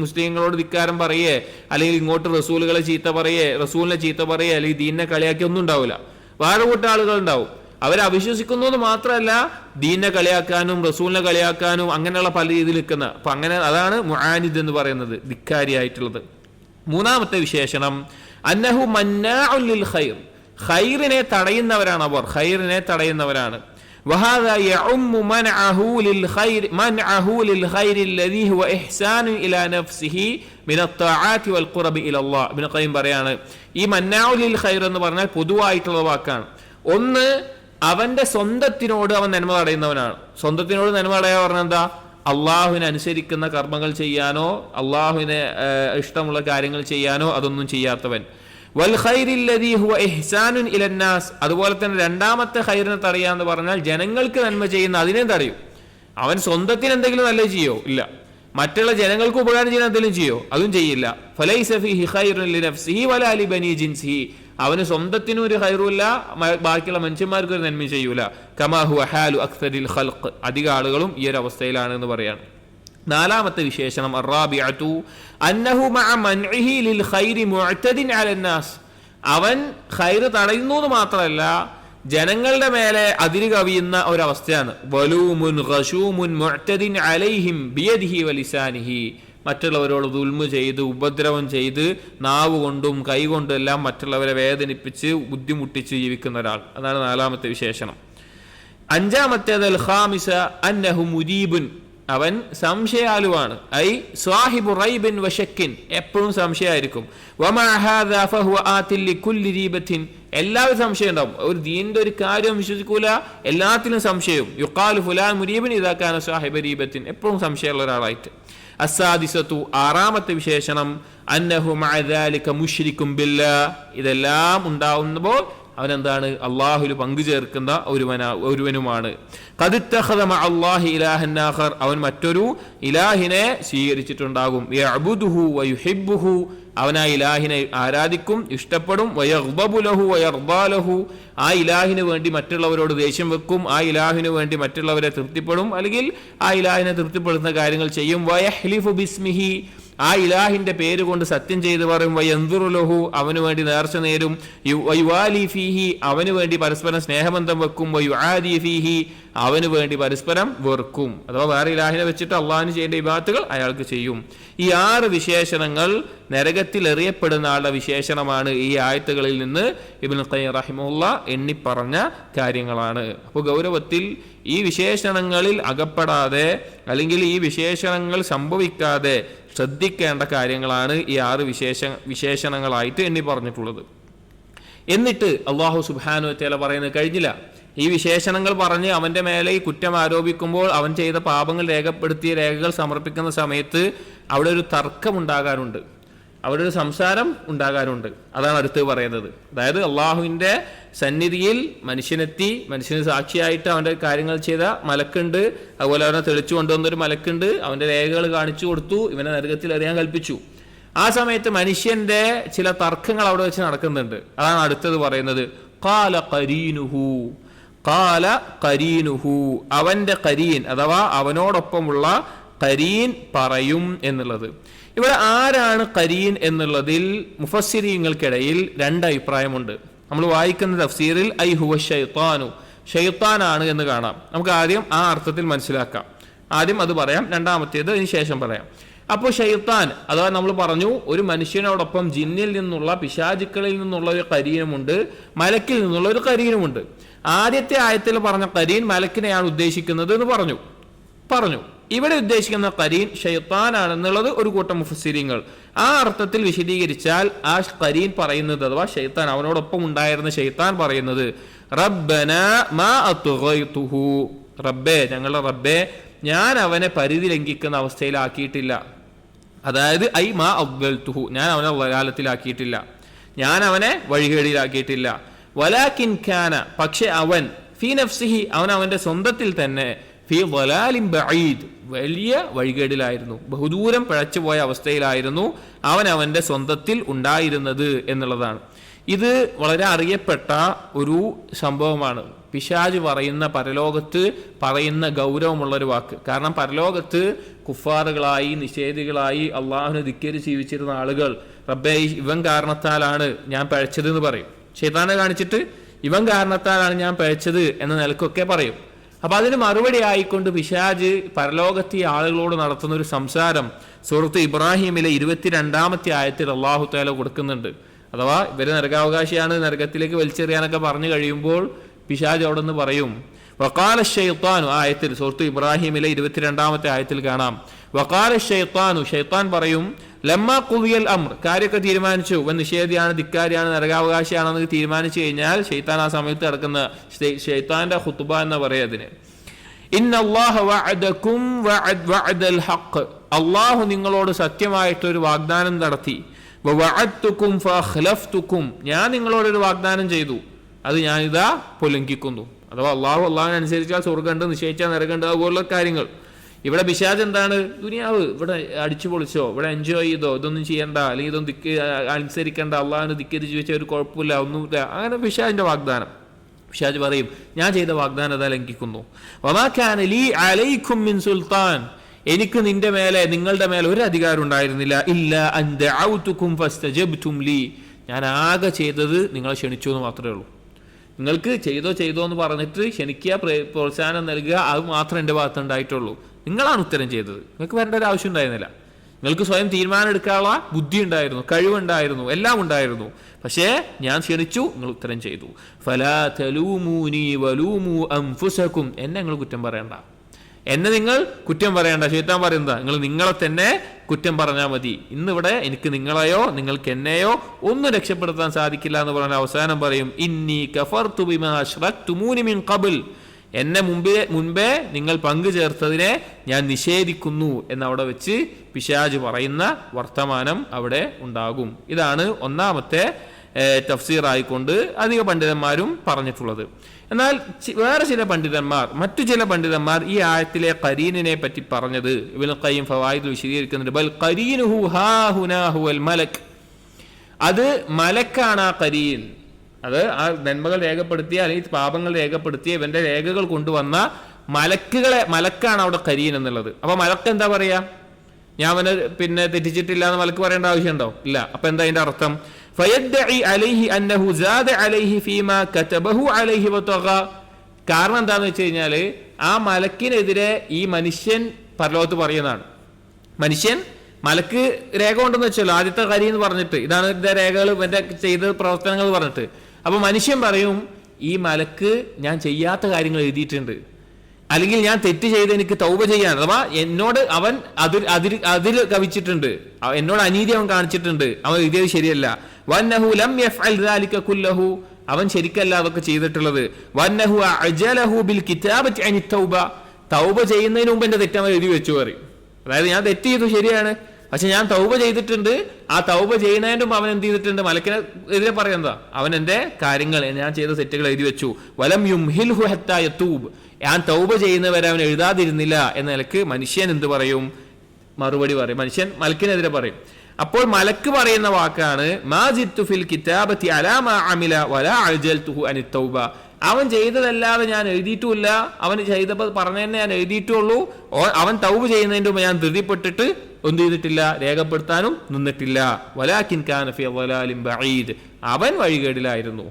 മുസ്ലിങ്ങളോട് ധിക്കാരം പറയേ, അല്ലെങ്കിൽ ഇങ്ങോട്ട് റസൂലുകളെ ചീത്ത പറയേ, റസൂലിനെ ചീത്ത പറയേ, അല്ലെങ്കിൽ ദീനിനെ കളിയാക്കി ഒന്നും ഉണ്ടാവില്ല. വേറെ കൂട്ടം ആളുകൾ ഉണ്ടാവും, അവരെ അവിശ്വസിക്കുന്നത് മാത്രമല്ല ദീനിനെ കളിയാക്കാനും റസൂലിനെ കളിയാക്കാനും അങ്ങനെയുള്ള പല രീതിയിൽ നിൽക്കുന്ന. അപ്പൊ അങ്ങനെ അതാണ് മുആനിദ് എന്ന് പറയുന്നത്, ധിക്കാരിയായിട്ടുള്ളത്. മൂന്നാമത്തെ വിശേഷണം അന്നഹു മന്നാഉൻ ലിൽ ഖൈർ, ഖൈറിനെ തടയുന്നവരാണ് അവർ, ഖൈറിനെ തടയുന്നവരാണ്. وهذا يعم منعه للخير الذي هو إحسان إلى نفسه من الطاعات والقرب إلى الله. ഇബ്നു ഖയ്യിം പറയാണ്, ഈ മന്നാഉ ലിൽ ഖൈർ എന്ന് പറഞ്ഞാൽ പൊതുവായിട്ടുള്ള വാക്കാണ്. ഒന്ന്, അവന്റെ സ്വന്തത്തിനോട് അവൻ നന്മ തടയുന്നവനാണ്. സ്വന്തത്തിനോട് നന്മ തടയാ പറഞ്ഞാൽ എന്താ? അള്ളാഹുവിനെ അനുസരിക്കുന്ന കർമ്മങ്ങൾ ചെയ്യാനോ അള്ളാഹുവിനെ ഇഷ്ടമുള്ള കാര്യങ്ങൾ ചെയ്യാനോ അതൊന്നും ചെയ്യാത്തവൻ. വൽ ഖൈരില്ലദീ ഹുവ ഇഹ്സാനുൻ ഇലന്നാസ്, അതുപോലെ തന്നെ രണ്ടാമത്തെ ഖൈറിനെ തടയാന്ന് പറഞ്ഞാൽ ജനങ്ങൾക്ക് നന്മ ചെയ്യുന്ന അതിനെ തടയും. അവൻ സ്വന്തത്തിന് എന്തെങ്കിലും നല്ലത് ചെയ്യോ? ഇല്ല. മറ്റുള്ള ജനങ്ങൾക്ക് ഉപകാരം ചെയ്യാൻ എന്തെങ്കിലും ചെയ്യോ? അതും ചെയ്യില്ല. ഫലൈസ ഫീഹി ഖൈറുൻ ലിനഫ്സിഹി വലാ ലിബനി ജിൻസിഹി, അവന് സ്വന്തത്തിനും ഒരു ഖൈറുമില്ല, ബാക്കിയുള്ള മനുഷ്യന്മാർക്ക് ഒരു നന്മ ചെയ്യൂല. കമാ ഹുവ ഹാലു അക്സരിൽ ഖൽഖ്, അധിക ആളുകളും ഈ ഒരു അവസ്ഥയിലാണ് എന്ന് പറയാണ്. നാലാമത്തെ വിശേഷണം അർറാബിഅതു അന്നഹു മഅ മൻഇഹി ലിൽ ഖൈരി മുഅ്തദിൻ അലന്നാസ്, അവൻ ഖൈർ തടയുന്നു എന്ന് മാത്രമല്ല ജനങ്ങളുടെ മേലെ അതിര് കവിയുന്ന ഒരവസ്ഥയാണ്. വലൂമുൻ ഖശൂമുൻ മുഅ്തദിൻ അലൈഹിം ബിയദിഹി വലിസാനിഹി, മറ്റുള്ളവരോട് ദുൽമ ചെയ്ത് ഉപദ്രവം ചെയ്ത് നാവ് കൊണ്ടും കൈ കൊണ്ടും എല്ലാം മറ്റുള്ളവരെ വേദനിപ്പിച്ച് ബുദ്ധിമുട്ടിച്ച് ജീവിക്കുന്ന ഒരാൾ. അതാണ് നാലാമത്തെ വിശേഷണം. അഞ്ചാമത്തേത് അൽ ഖാമിസ അന്നഹു മുരീബുൻ, അവൻ സംശയാലുവാണ്. ഐ സ്വാഹിബു റൈബിൻ വശക്കിൻ, എപ്പോഴും സംശയമായിരിക്കും. വമാ ഹാദാ ഫഹുവ ആതിൽ ലികുല്ലി രീബത്തിൻ, എല്ലാവരും സംശയം ഉണ്ടാവും. ഒരു ദീനിന്റെ ഒരു കാര്യം വിശ്വസിക്കൂല, എല്ലാത്തിലും സംശയവും. യുഖാലു ഫുലാൻ മുരീബിൻ ഇദാ കാന സ്വാഹിബ രീബത്തിൻ, എപ്പോഴും സംശയമുള്ള ഒരാളായിട്ട്. അസ്സാദിസത്തു, ആറാമത്തെ വിശേഷണം അന്നഹു മഅ ദാലിക മുശ്രികും ബില്ലാഹ്, ഇതെല്ലാം ഉണ്ടാവുമ്പോൾ അവനെന്താണ്? അള്ളാഹുവിൽ പങ്കു ചേർക്കുന്ന ഒരുവനുമാണ്. ഖദ് ഇത്തഖദ മഅ അല്ലാഹി ഇലാഹൻ ആഖർ, അവൻ മറ്റൊരു ഇലാഹിനെ സ്വീകരിച്ചിട്ടുണ്ടാകും. യഅബുദുഹു വയുഹിബ്ബുഹു, അവൻ ആ ഇലാഹിനെ ആരാധിക്കും, ഇഷ്ടപ്പെടും. വയഗ്ദബു ലഹു വയർദാ ലഹു, ആ ഇലാഹിന് വേണ്ടി മറ്റുള്ളവരോട് ദേഷ്യം വെക്കും, ആ ഇലാഹിന് വേണ്ടി മറ്റുള്ളവരെ തൃപ്തിപ്പെടും, അല്ലെങ്കിൽ ആ ഇലാഹിനെ തൃപ്തിപ്പെടുന്ന കാര്യങ്ങൾ ചെയ്യും. വയഹ്ലിഫു ബിസ്മിഹി, ആ ഇലാഹിന്റെ പേര് കൊണ്ട് സത്യം ചെയ്ത് പറയും. വയൻദുറു ലഹു, അവന് വേണ്ടി നേർച്ച നേരും. വയുവാലി ഫീഹി, അവന് വേണ്ടി പരസ്പരം സ്നേഹബന്ധം വെക്കും. വയുആദി ഫീഹി, അവന് വേണ്ടി പരസ്പരം വെറുക്കും. അഥവാ വേറെ ഇലാഹിനെ വെച്ചിട്ട് അള്ളാഹിന് ചെയ്യേണ്ട ഇബാദത്തുകൾ അയാൾക്ക് ചെയ്യും. ഈ 6 വിശേഷണങ്ങൾ നരകത്തിൽ എറിയപ്പെടുന്ന ആളുടെ വിശേഷണമാണ് ഈ ആയത്തുകളിൽ നിന്ന് ഇബ്നു ഖയ്യിം റഹിമഹുല്ലാ എണ്ണിപ്പറഞ്ഞ കാര്യങ്ങളാണ്. അപ്പോൾ ഗൗരവത്തിൽ ഈ വിശേഷണങ്ങളിൽ അകപ്പെടാതെ അല്ലെങ്കിൽ ഈ വിശേഷണങ്ങൾ സംഭവിക്കാതെ ശ്രദ്ധിക്കേണ്ട കാര്യങ്ങളാണ് ഈ 6 വിശേഷണങ്ങളായിട്ട് എണ്ണി പറഞ്ഞിട്ടുള്ളത്. എന്നിട്ട് അള്ളാഹു സുബ്ഹാനഹു വ തആല പറയുന്നത് കഴിഞ്ഞില്ല. ഈ വിശേഷണങ്ങൾ പറഞ്ഞ് അവന്റെ മേലെ ഈ കുറ്റം ആരോപിക്കുമ്പോൾ അവൻ ചെയ്ത പാപങ്ങൾ രേഖപ്പെടുത്തിയ രേഖകൾ സമർപ്പിക്കുന്ന സമയത്ത് അവിടെ ഒരു തർക്കം ഉണ്ടാകാറുണ്ട്, അവിടെ ഒരു സംസാരം ഉണ്ടാകാറുണ്ട്. അതാണ് അടുത്ത് പറയുന്നത്. അതായത് അള്ളാഹുവിന്റെ സന്നിധിയിൽ മനുഷ്യനെത്തി, മനുഷ്യന് സാക്ഷിയായിട്ട് അവന്റെ കാര്യങ്ങൾ ചെയ്ത മലക്കുണ്ട്, അതുപോലെ അവനെ തെളിച്ചു കൊണ്ടുവന്നൊരു മലക്കുണ്ട്, അവന്റെ രേഖകൾ കാണിച്ചു കൊടുത്തു, ഇവനെ നരകത്തിൽ എറിയാൻ കൽപ്പിച്ചു. ആ സമയത്ത് മനുഷ്യന്റെ ചില തർക്കങ്ങൾ അവിടെ വെച്ച് നടക്കുന്നുണ്ട്. അതാണ് അടുത്തത് പറയുന്നത്. ഖാല ഖരീനുഹു, അവന്റെ ഖരീൻ അഥവാ അവനോടൊപ്പമുള്ള ഖരീൻ പറയും എന്നുള്ളത്. ഇവിടെ ആരാണ് ഖരീൻ എന്നുള്ളതിൽ മുഫസ്സിരീങ്ങൾക്കിടയിൽ 2 അഭിപ്രായമുണ്ട്. നമ്മൾ വായിക്കുന്ന തഫ്സീറിൽ ഐ ഹുവ ശൈത്താനു, ഷൈത്താനാണ് എന്ന് കാണാം. നമുക്ക് ആദ്യം ആ അർത്ഥത്തിൽ മനസ്സിലാക്കാം. ആദ്യം അത് പറയാം, രണ്ടാമത്തേത് അതിന് ശേഷം പറയാം. അപ്പോൾ ഷൈത്താൻ അഥവാ നമ്മൾ പറഞ്ഞു ഒരു മനുഷ്യനോടൊപ്പം ജിന്നിൽ നിന്നുള്ള പിശാചുക്കളിൽ നിന്നുള്ള ഒരു ഖരീനുമുണ്ട്, മലക്കിൽ നിന്നുള്ള ഒരു ഖരീനുമുണ്ട്. ആദ്യത്തെ ആയത്തിൽ പറഞ്ഞ ഖരീൻ മലക്കിനെയാണ് ഉദ്ദേശിക്കുന്നത് എന്ന് പറഞ്ഞു. ഇവിടെ ഉദ്ദേശിക്കുന്ന ഖരീൻ ഷൈത്താനാണെന്നുള്ളത് ഒരു കൂട്ടം മുഫസ്സിരീങ്ങൾ. ആ അർത്ഥത്തിൽ വിശദീകരിച്ചാൽ ആ ഖരീൻ പറയുന്നത് അഥവാ ഷൈത്താൻ, അവനോടൊപ്പം ഉണ്ടായിരുന്ന ഷൈത്താൻ പറയുന്നത് റബ്ബനാ മാ അത്ഗൈതുഹു, റബ്ബേ, ഞങ്ങളുടെ റബ്ബേ, ഞാൻ അവനെ പരിധി ലംഘിക്കുന്ന അവസ്ഥയിലാക്കിയിട്ടില്ല. അതായത് ഐ മാ അദ്വൽതുഹു, ഞാൻ അവനെ വലാലത്തിലാക്കിയിട്ടില്ല, ഞാൻ അവനെ വഴികേടിലാക്കിയിട്ടില്ല. വലാകിൻ കാന, പക്ഷെ അവൻ ഫീ നഫ്സിഹി, അവൻ അവന്റെ സ്വന്തത്തിൽ തന്നെ ഫീ ളലാലിൻ ബഈദ്, വലിയ വഴികേടിലായിരുന്നു, ബഹുദൂരം പിഴച്ചുപോയ അവസ്ഥയിലായിരുന്നു അവൻ അവന്റെ സ്വന്തത്തിൽ ഉണ്ടായിരുന്നത് എന്നുള്ളതാണ്. ഇത് വളരെ അറിയപ്പെട്ട ഒരു സംഭവമാണ്. പിശാച് പറയുന്ന, പരലോകത്ത് പറയുന്ന ഗൗരവമുള്ളൊരു വാക്ക്. കാരണം പരലോകത്ത് കുഫാറുകളായി നിഷേധികളായി അള്ളാഹുവിനെ ധിക്കരിച്ച് ജീവിച്ചിരുന്ന ആളുകൾ റബ്ബേ ഇവൻ കാരണത്താലാണ് ഞാൻ പിഴച്ചതെന്ന് പറയും. ശൈത്താനെ കാണിച്ചിട്ട് ഇവൻ കാരണത്താലാണ് ഞാൻ പിഴച്ചത് എന്ന നിലക്കൊക്കെ പറയും. അപ്പൊ അതിന് മറുപടി ആയിക്കൊണ്ട് പിശാച് പരലോകത്തെ ആളുകളോട് നടത്തുന്ന ഒരു സംസാരം സൂറത്ത് ഇബ്രാഹിമിലെ 22-ാമത്തെ ആയത്തിൽ അള്ളാഹു തആല കൊടുക്കുന്നുണ്ട്. അഥവാ ഇവര് നരകാവകാശിയാണ്, നരകത്തിലേക്ക് വലിച്ചെറിയാനൊക്കെ പറഞ്ഞു കഴിയുമ്പോൾ പിശാച് അവിടെ നിന്ന് പറയും വഖാല ശൈത്താനു, ആയത്തിൽ സൂറത്ത് ഇബ്രാഹിമിലെ 22-ാമത്തെ ആയത്തിൽ കാണാം, വഖാല ശൈത്താനു, ശൈത്താൻ പറയും, ലമ്മ ഖുദിയൽ അംർ, കാര്യമൊക്കെ തീരുമാനിച്ചു, ഇവൻ നിഷേധിയാണ്, ധിക്കാരിയാണ്, നരകാവകാശിയാണെന്ന് തീരുമാനിച്ചു കഴിഞ്ഞാൽ ശൈത്താൻ ആ സമയത്ത് നടക്കുന്ന ശൈത്താന്റെ ഖുത്ബ എന്ന് പറയും അതിന്. ഇന്നല്ലാഹ വഅദകും വഅദൽ ഹഖ്, അല്ലാഹു നിങ്ങളോട് സത്യമായിട്ടൊരു വാഗ്ദാനം നടത്തി, വഅദ്തുകും ഫഅഖ്ലഫ്തുകും, ഞാൻ നിങ്ങളോടൊരു വാഗ്ദാനം ചെയ്തു, അത് ഞാനിതാ ലംഘിക്കുന്നു. അഥവാ അള്ളാഹുവിനനുസരിച്ചാൽ സ്വർഗ്ഗമുണ്ട്, നിശ്ചയിച്ചാൽ നരകമുണ്ട്, അതുപോലുള്ള കാര്യങ്ങൾ. ഇവിടെ പിശാച് എന്താണ്? ദുനിയാവ് ഇവിടെ അടിച്ചു പൊളിച്ചോ, ഇവിടെ എൻജോയ് ചെയ്തോ, ഇതൊന്നും ചെയ്യണ്ട, അല്ലെങ്കിൽ ഇതൊന്നും അനുസരിക്കേണ്ട, അള്ളാഹുവിന് ധിക്കരിച്ച് വെച്ചാൽ ഒരു കുഴപ്പമില്ല, ഒന്നുമില്ല, അങ്ങനെ പിശാചിന്റെ വാഗ്ദാനം. പിശാച് പറയും, ഞാൻ ചെയ്ത വാഗ്ദാനം അതാ ലംഘിക്കുന്നു. വമാ കാന ലീ അലൈക്കും മിൻ സുൽത്താൻ, എനിക്ക് നിന്റെ മേലെ, നിങ്ങളുടെ മേലെ ഒരു അധികാരം ഉണ്ടായിരുന്നില്ല, ഇല്ല അൻ ദഅഉതുകും ഫസ്തജബ്തും ലീ, ഞാൻ ആകെ ചെയ്തത് നിങ്ങളെ ക്ഷണിച്ചു എന്ന് മാത്രമേ ഉള്ളൂ. നിങ്ങൾക്ക് ചെയ്തോ എന്ന് പറഞ്ഞിട്ട് ക്ഷണിക്കുക, പ്രോത്സാഹനം നൽകുക, അത് മാത്രമേ എൻ്റെ ഭാഗത്ത് ഉണ്ടായിട്ടുള്ളൂ. നിങ്ങളാണ് ഉത്തരം ചെയ്തത്, നിങ്ങൾക്ക് വരേണ്ട ഒരു ആവശ്യം ഉണ്ടായിരുന്നില്ല. നിങ്ങൾക്ക് സ്വയം തീരുമാനം എടുക്കാനുള്ള ബുദ്ധി ഉണ്ടായിരുന്നു, കഴിവുണ്ടായിരുന്നു, എല്ലാം ഉണ്ടായിരുന്നു. പക്ഷേ ഞാൻ ക്ഷണിച്ചു, നിങ്ങൾ ഉത്തരം ചെയ്തു. ഫലാ തലൂമൂനി വലൂമു അൻഫുസകും, എന്നെ നിങ്ങൾ കുറ്റം പറയണ്ട, എന്നെ നിങ്ങൾ കുറ്റം പറയണ്ട. ശൈത്താൻ പറയുന്നതാ, നിങ്ങളെ തന്നെ കുറ്റം പറഞ്ഞാൽ മതി. ഇന്നിവിടെ എനിക്ക് നിങ്ങളെയോ നിങ്ങൾക്ക് എന്നെയോ ഒന്നും രക്ഷപ്പെടുത്താൻ സാധിക്കില്ല എന്ന് പറഞ്ഞ അവസാനം പറയും, ഇന്നി കഫർതു ബിമാ അശ്റക്തുമൂനി മിൻ ഖബൽ, എന്നെ മുൻപേ നിങ്ങൾ പങ്കു ചേർത്തതിനെ ഞാൻ നിഷേധിക്കുന്നു എന്നവിടെ വെച്ച് പിശാച് പറയുന്ന വർത്തമാനം അവിടെ ഉണ്ടാകും. ഇതാണ് ഒന്നാമത്തെ തഫ്സീറായിക്കൊണ്ട് അധിക പണ്ഡിതന്മാരും പറഞ്ഞിട്ടുള്ളത്. എന്നാൽ വേറെ ചില പണ്ഡിതന്മാർ, മറ്റു ചില പണ്ഡിതന്മാർ ഈ ആയത്തിലെ ഖരീനിനെ പറ്റി പറഞ്ഞത് ഇബ്നുൽ ഖയ്യിം ഫവായിദിൽ വിശദീകരിക്കുന്നുണ്ട്. ബൽ ഖരീനുഹു ഹാ ഹുനാ ഹുവൽ മലക്, അത് മലക്കാണ് ആ ഖരീൻ. അത് ആ നന്മകൾ രേഖപ്പെടുത്തിയ അല്ലെങ്കിൽ പാപങ്ങൾ രേഖപ്പെടുത്തിയ ഇവന്റെ രേഖകൾ കൊണ്ടുവന്ന മലക്കാണ് അവിടെ ഖരീൻ എന്നുള്ളത്. അപ്പൊ മലക്ക് എന്താ പറയാ? ഞാൻ അവനെ തെറ്റിച്ചിട്ടില്ല എന്ന് മലക്ക് പറയേണ്ട ആവശ്യമുണ്ടോ? ഇല്ല. അപ്പൊ എന്താ അതിന്റെ അർത്ഥം? ഫയദ്ദഇ അലൈഹി അന്നഹു സാദ അലൈഹി ഫീമാ കതബഹു അലൈഹി വതഗ. കാരണം എന്താന്ന് വെച്ച് കഴിഞ്ഞാല് ആ മലക്കിനെതിരെ ഈ മനുഷ്യൻ പരലോകത്ത് പറയുന്നതാണ്. മനുഷ്യൻ മലക്ക് രേഖ ഉണ്ടെന്ന് വെച്ചല്ലോ, ആദ്യത്തെ ഖരീൻ എന്ന് പറഞ്ഞിട്ട്, ഇതാണ് ഇതിന്റെ രേഖകൾ, ഇവന്റെ ചെയ്ത പ്രവർത്തനങ്ങൾ പറഞ്ഞിട്ട്. അപ്പൊ മനുഷ്യൻ പറയും, ഈ മലക്ക് ഞാൻ ചെയ്യാത്ത കാര്യങ്ങൾ എഴുതിയിട്ടുണ്ട്, അല്ലെങ്കിൽ ഞാൻ തെറ്റ് ചെയ്ത് എനിക്ക് തൗബ ചെയ്യാണ്, അഥവാ എന്നോട് അവൻ അതിൽ കവിച്ചിട്ടുണ്ട്, എന്നോട് അനീതി അവൻ കാണിച്ചിട്ടുണ്ട്, അവൻ എഴുതിയത് ശരിയല്ല. വന്നഹു ലം യഫ്അൽ ദാലിക കുല്ലഹു, അവൻ ശരിക്കല്ല അതൊക്കെ ചെയ്തിട്ടുള്ളത്. വന്നഹു അജലഹു ബിൽ കിതാബത്തി അനി തൗബ, തൗബ ചെയ്യുന്നതിന് മുമ്പ് എന്റെ തെറ്റ് അവൻ എഴുതി വെച്ചു പറയും. അതായത് ഞാൻ തെറ്റ് ചെയ്തു ശരിയാണ്, പക്ഷെ ഞാൻ തൗബ ചെയ്തിട്ടുണ്ട്. ആ തൗബ ചെയ്യുന്നതിന് മുമ്പ് അവൻ എന്ത് ചെയ്തിട്ടുണ്ട്? മലക്കിനെ എതിരെ പറയുന്നതാ, അവൻ എന്റെ കാര്യങ്ങൾ, ഞാൻ ചെയ്ത തെറ്റുകൾ എഴുതി വെച്ചു. വലം യുംഹിൽഹു ഹത്താ യതൂബ്, ഞാൻ തൗബ ചെയ്യുന്നവരെ അവൻ എഴുതാതിരുന്നില്ല എന്ന നിലക്ക് മനുഷ്യൻ എന്ത് പറയും? മറുപടി പറയും. മനുഷ്യൻ മലക്കിനെതിരെ പറയും. അപ്പോൾ മലക്ക് പറയുന്ന വാക്കാണ് മാ ജിത്തു ഫിൽ കിതാബത്തി അലാ മാ അമില വലാ അജൽതുഹു അനി തൗബ, അവൻ ചെയ്തതല്ലാതെ ഞാൻ എഴുതിയിട്ടുമില്ല, അവൻ ചെയ്തപ്പോൾ പറഞ്ഞതന്നെ ഞാൻ എഴുതിയിട്ടുള്ളൂ. അവൻ തൗബ ചെയ്യുന്നതിന്റെ മുമ്പ് ഞാൻ ധൃതിപ്പെട്ടിട്ട് ഒന്നും ചെയ്തിട്ടില്ല, രേഖപ്പെടുത്താനും നിന്നിട്ടില്ല. വലാകിൻ കാന ഫീ ളലാലിൻ ബഈദ്, അവൻ വഴികേടിലായിരുന്നു.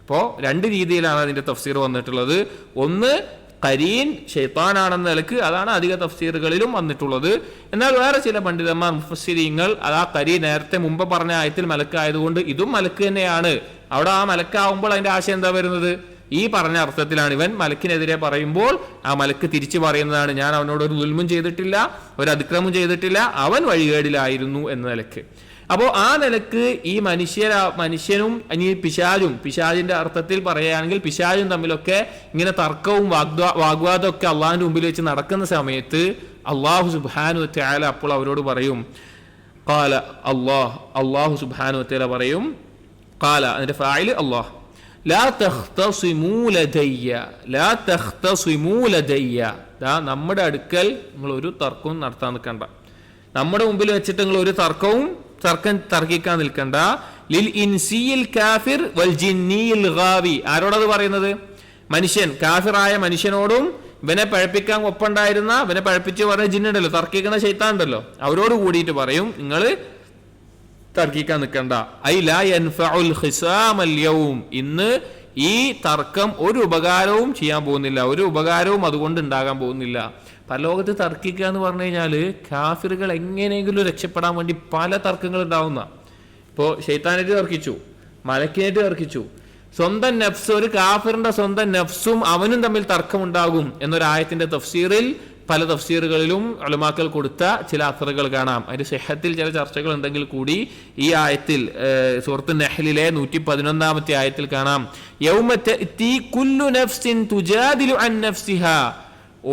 അപ്പോൾ രണ്ട് രീതിയിലാണ് അതിന്റെ തഫ്സീർ വന്നിട്ടുള്ളത്. ഒന്ന് ഖരീൻ ശൈത്താനാണെന്ന നിലക്ക്, അതാണ് അധിക തഫ്സീറുകളിലും വന്നിട്ടുള്ളത്. എന്നാൽ വേറെ ചില പണ്ഡിതന്മാർ മുഫസ്സിരീങ്ങൾ അത് ആ ഖരീൻ നേരത്തെ മുമ്പ് പറഞ്ഞ ആയത്തിൽ മലക്കായതുകൊണ്ട് ഇതും മലക്ക് തന്നെയാണ്. അവിടെ ആ മലക്കാവുമ്പോൾ അതിന്റെ ആശയം എന്താ വരുന്നത്? ഈ പറഞ്ഞ അർത്ഥത്തിലാണ്. ഇവൻ മലക്കിനെതിരെ പറയുമ്പോൾ ആ മലക്ക് തിരിച്ചു പറയുന്നതാണ്, ഞാൻ അവനോട് ഒരു ദുൽമും ചെയ്തിട്ടില്ല, ഒരു അതിക്രമം ചെയ്തിട്ടില്ല, അവൻ വഴികേടിലായിരുന്നു എന്ന നിലക്ക്. അപ്പോൾ ആ നിലക്ക് ഈ മനുഷ്യനും ഇനി പിശാചിന്റെ അർത്ഥത്തിൽ പറയുകയാണെങ്കിൽ പിശാചും തമ്മിലൊക്കെ ഇങ്ങനെ തർക്കവും വാഗ്വാദവും ഒക്കെ അള്ളാഹിന്റെ മുമ്പിൽ വെച്ച് നടക്കുന്ന സമയത്ത് അള്ളാഹു സുബ്ഹാനഹു വ തആല അപ്പോൾ അവരോട് പറയും, ഖാല അള്ളാഹു സുബ്ഹാനഹു വ തആല പറയും, ഖാല അതിന്റെ ഫാഇൽ അള്ളാഹ്, ലാ തഖ്തസിമൂ ലദയ്യ, നമ്മുടെ അടുക്കൽ നിങ്ങൾ ഒരു തർക്കവും നടത്താൻ നിൽക്കണ്ട, നമ്മുടെ മുമ്പിൽ വെച്ചിട്ട് നിങ്ങൾ ഒരു തർക്കിക്കാൻ നിൽക്കണ്ട. ലിൽ ഇൻസിയിൽ കാഫിർ വൽ ജിന്നിയിൽ ഗാവി, ആരോടത് പറയുന്നത്? മനുഷ്യൻ, കാഫിറായ മനുഷ്യനോടും ഇവനെ പഴപ്പിക്കാൻ ഒപ്പുണ്ടായിരുന്ന, ഇവനെ പഴപ്പിച്ച് പറഞ്ഞ ജിന്നുണ്ടല്ലോ, തർക്കിക്കുന്ന ശൈത്താൻ ഉണ്ടല്ലോ, അവരോട് കൂടിയിട്ട് പറയും നിങ്ങൾ തർക്കിക്കാൻ നിൽക്കണ്ട. ഐ ലാ യൻഫഉൽ ഖിസാമൽ യൗം, ഇന്ന് ഈ തർക്കം ഒരു ഉപകാരവും ചെയ്യാൻ പോകുന്നില്ല, ഒരു ഉപകാരവും അതുകൊണ്ട് ഉണ്ടാകാൻ പോകുന്നില്ല. പരലോകത്ത് തർക്കിക്കുക എന്ന് പറഞ്ഞു കഴിഞ്ഞാല് കാഫിറുകൾ എങ്ങനെയെങ്കിലും രക്ഷപ്പെടാൻ വേണ്ടി പല തർക്കങ്ങൾ ഉണ്ടാവുന്ന. ഇപ്പോൾ ശൈത്താനായിട്ട് തർക്കിച്ചു, മലക്കിനായിട്ട് തർക്കിച്ചു, സ്വന്തം നഫ്സ്, ഒരു കാഫിറിന്റെ സ്വന്തം നഫ്സും അവനും തമ്മിൽ തർക്കമുണ്ടാകും എന്നൊരായത്തിന്റെ തഫ്സീറിൽ പല തഫ്സീറുകളിലും ഉലമാക്കൾ കൊടുത്ത ചില അസറുകൾ കാണാം. അതിന്റെ സിഹത്തിൽ ചില ചർച്ചകൾ ഉണ്ടെങ്കിൽ കൂടി ഈ ആയത്തിൽ സൂറത്ത് നഹ്ലിലെ 111-ാമത്തെ ആയത്തിൽ കാണാം, യൗമ തഅതി കുല്ലു നഫ്സിൻ തുജാദിലു അൻ നഫ്സിഹാ,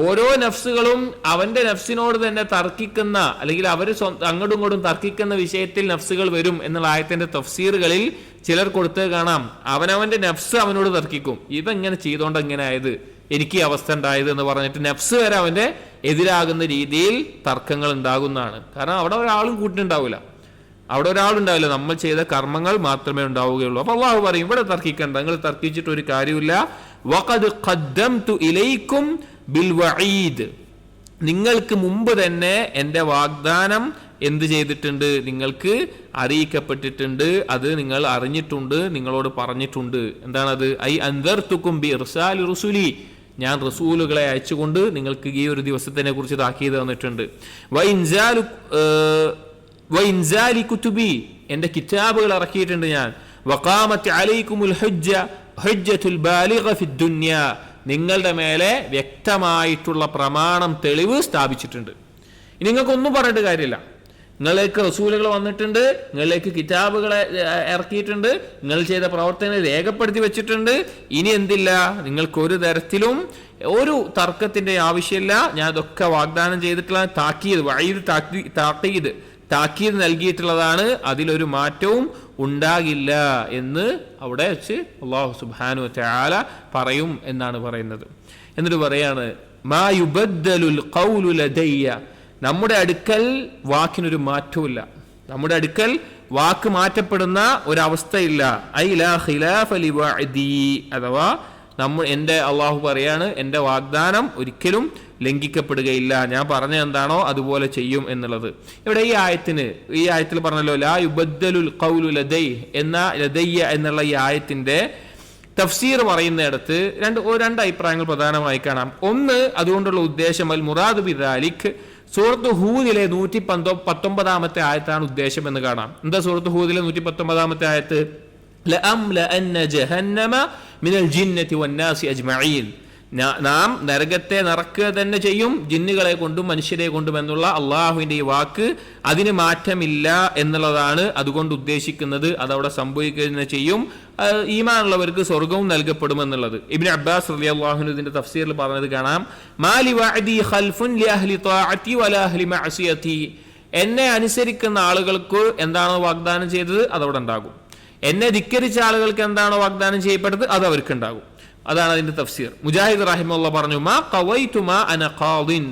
ഓരോ നഫ്സുകളും അവന്റെ നഫ്സിനോട് തന്നെ തർക്കിക്കുന്ന, അല്ലെങ്കിൽ അവർ അങ്ങോട്ടും ഇങ്ങോട്ടും തർക്കിക്കുന്ന വിഷയത്തിൽ നഫ്സുകൾ വരും എന്നുള്ള ആയത്തിന്റെ തഫ്സീറുകളിൽ ചിലർ കൊടുത്തത് കാണാം. അവനവന്റെ നഫ്സ് അവനോട് തർക്കിക്കും, ഇതെങ്ങനെ ചെയ്തോണ്ട് എങ്ങനെ ആയത്, എനിക്ക് ഈ അവസ്ഥ ഉണ്ടായത് എന്ന് പറഞ്ഞിട്ട് നഫ്സ് വരെ അവന്റെ എതിരാകുന്ന രീതിയിൽ തർക്കങ്ങൾ ഉണ്ടാകുന്നതാണ്. കാരണം അവിടെ ഒരാളും കൂട്ടിനുണ്ടാവില്ല, നമ്മൾ ചെയ്ത കർമ്മങ്ങൾ മാത്രമേ ഉണ്ടാവുകയുള്ളൂ. അപ്പൊ അള്ളാഹു പറയും, ഇവിടെ തർക്കിക്കണ്ട, നിങ്ങൾ തർക്കിച്ചിട്ട് ഒരു കാര്യമില്ല. വഖദ് ഖദ്ദംതു ഇലൈക്കും ബിൽ വഈദ്, നിങ്ങൾക്ക് മുമ്പ് തന്നെ എന്റെ വാഗ്ദാനം എന്ത് ചെയ്തിട്ടുണ്ട്, നിങ്ങൾക്ക് അറിയിക്കപ്പെട്ടിട്ടുണ്ട്, അത് നിങ്ങൾ അറിഞ്ഞിട്ടുണ്ട്, നിങ്ങളോട് പറഞ്ഞിട്ടുണ്ട്. എന്താണത്? ഐ അൻദർതുക്കും ബി ഇർസാലി റുസുലി, ഞാൻ റസൂലുകളെ അയച്ചുകൊണ്ട് നിങ്ങൾക്ക് ഈ ഒരു ദിവസത്തിനെ കുറിച്ച് താക്കീത് തന്നിട്ടുണ്ട്. വഇൻസാലി കുതുബി, എന്റെ കിതാബുകൾ ഇറക്കിയിട്ടുണ്ട് ഞാൻ. വഖാമത്ത് അലൈക്കുമുൽ ഹുജ്ജത്തുൽ ബാലിഗ ഫിദ് ദുനിയ, നിങ്ങളുടെ മേലെ വ്യക്തമായിട്ടുള്ള പ്രമാണം, തെളിവ് സ്ഥാപിച്ചിട്ടുണ്ട്. ഇനി നിങ്ങൾക്കൊന്നും പറഞ്ഞിട്ട് കാര്യമില്ല. നിങ്ങളിലേക്ക് റസൂലുകൾ വന്നിട്ടുണ്ട്, നിങ്ങളിലേക്ക് കിതാബുകളെ ഇറക്കിയിട്ടുണ്ട്, നിങ്ങൾ ചെയ്ത പ്രവർത്തനങ്ങൾ രേഖപ്പെടുത്തി വെച്ചിട്ടുണ്ട്. ഇനി എന്തില്ല, നിങ്ങൾക്ക് ഒരു തരത്തിലും ഒരു തർക്കത്തിന്റെ ആവശ്യമില്ല. ഞാൻ അതൊക്കെ വാഗ്ദാനം ചെയ്തിട്ടുള്ള താക്കീത് നൽകിയിട്ടുള്ളതാണ്, അതിലൊരു മാറ്റവും ഉണ്ടാകില്ല എന്ന് അവിടെ വെച്ച് അല്ലാഹു സുബ്ഹാനഹു വ തആല പറയും എന്നാണ് പറയുന്നത്. എന്നിട്ട് പറയാണ്, മാ യുബദ്ദലുൽ ഖൗലു ലദയ്യ, നമ്മുടെ അടുക്കൽ വാക്കിനൊരു മാറ്റമില്ല, നമ്മുടെ അടുക്കൽ വാക്ക് മാറ്റപ്പെടുന്ന ഒരവസ്ഥയില്ല. ഐ ലാ ഖിലാഫ ലിവഅദി, അഥവാ എന്റെ അള്ളാഹു പറയാണ്, എന്റെ വാഗ്ദാനം ഒരിക്കലും ലംഘിക്കപ്പെടുകയില്ല, ഞാൻ പറഞ്ഞ എന്താണോ അതുപോലെ ചെയ്യും എന്നുള്ളത്. ഇവിടെ ഈ ആയത്തിൽ പറഞ്ഞല്ലോ, ലാ യുബദ്ദലുൽ ഖൗലു ലദയ്യ എന്നുള്ള ഈ ആയത്തിന്റെ തഫ്സീർ പറയുന്നിടത്ത് രണ്ട് അഭിപ്രായങ്ങൾ പ്രധാനമായി കാണാം. ഒന്ന്, അതുകൊണ്ടുള്ള ഉദ്ദേശം അൽ മുറാദു ബിദാലിക്, സൂറത്ത് ഹൂദിലെ 119-ാമത്തെ ആയത്താണ് ഉദ്ദേശം എന്ന് കാണാം. എന്താ സൂറത്ത് ഹൂദിലെ 119-ാമത്തെ ആയത്ത്? ലഅംലഅന്ന ജഹന്നമ മിനൽ ജിന്നതി വന്നാസി അജ്മഈൻ, നാം നരകത്തെ നിറക്കുക തന്നെ ചെയ്യും, ജിന്നുകളെ കൊണ്ടും മനുഷ്യരെ കൊണ്ടും എന്നുള്ള അള്ളാഹുവിന്റെ ഈ വാക്ക് അതിന് മാറ്റമില്ല എന്നുള്ളതാണ് അതുകൊണ്ട് ഉദ്ദേശിക്കുന്നത്. അതവിടെ സംഭവിക്കുക തന്നെ ചെയ്യും, ഈമാനുള്ളവർക്ക് സ്വർഗവും നൽകപ്പെടുമെന്നുള്ളത്. ഇബ്നു അബ്ബാസ് റളിയല്ലാഹു അൻഹു ഇതിന്റെ തഫ്സീറിൽ പറഞ്ഞത് കാണാം, മാലി വഅദി ഖൽഫുൻ ലിഅഹ്ലി ത്വാഅതി വലാ അഹ്ലി മഅസിയതി, എന്നെ അനുസരിക്കുന്ന ആളുകൾക്ക് എന്താണോ വാഗ്ദാനം ചെയ്തത് അതവിടെ ഉണ്ടാകും, എന്നെ ധിക്കരിച്ച ആളുകൾക്ക് എന്താണോ വാഗ്ദാനം ചെയ്യപ്പെട്ടത് അത് അവർക്ക് ഉണ്ടാകും. അതാണ് അതിന്റെ തഫ്സീർ. മുജാഹിദ് റഹിമഹുല്ലാഹ് പറഞ്ഞു, മാ ഖവൈതു മാ അന ഖാദിൻ,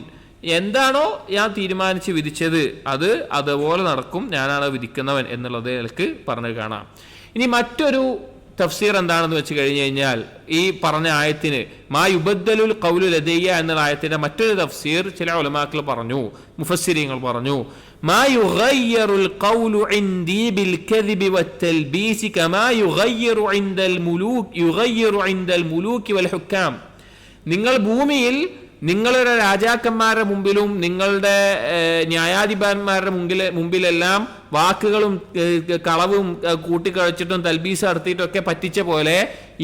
എന്താണോ ഞാൻ തീരുമാനിച്ച് വിധിച്ചത് അത് അതുപോലെ നടക്കും, ഞാനാണ് വിധിക്കുന്നവൻ എന്നുള്ളത് എനിക്ക് പറഞ്ഞു കാണാം. ഇനി മറ്റൊരു തഫ്സീർ എന്താണെന്ന് വെച്ച് കഴിഞ്ഞു കഴിഞ്ഞാൽ, ഈ പറഞ്ഞ ആയത്തിന് മാ യുബദ്ദലുൽ ഖൗലു ലദയ്യ എന്നുള്ള ആയത്തിന്റെ മറ്റൊരു തഫ്സീർ ചില ഉലമാക്കൾ പറഞ്ഞു, മുഫസ്സിരീങ്ങൾ പറഞ്ഞു, മാ യുഗയ്യറുൽ ഖൗലു ഇൻദി ബിൽ കദിബി വത്തൽബീസി കമാ യുഗയ്യറു ഇൻദൽ മുലൂകി വൽ ഹുക്കാം, നിങ്ങൾ ഭൂമിയിൽ നിങ്ങളുടെ രാജാക്കന്മാരുടെ മുമ്പിലും നിങ്ങളുടെ ന്യായാധിപന്മാരുടെ മുമ്പിലെല്ലാം വാക്കുകളും കളവും കൂട്ടിക്കഴിച്ചിട്ടും തൽബീസ് നടത്തിയിട്ടൊക്കെ പറ്റിച്ച പോലെ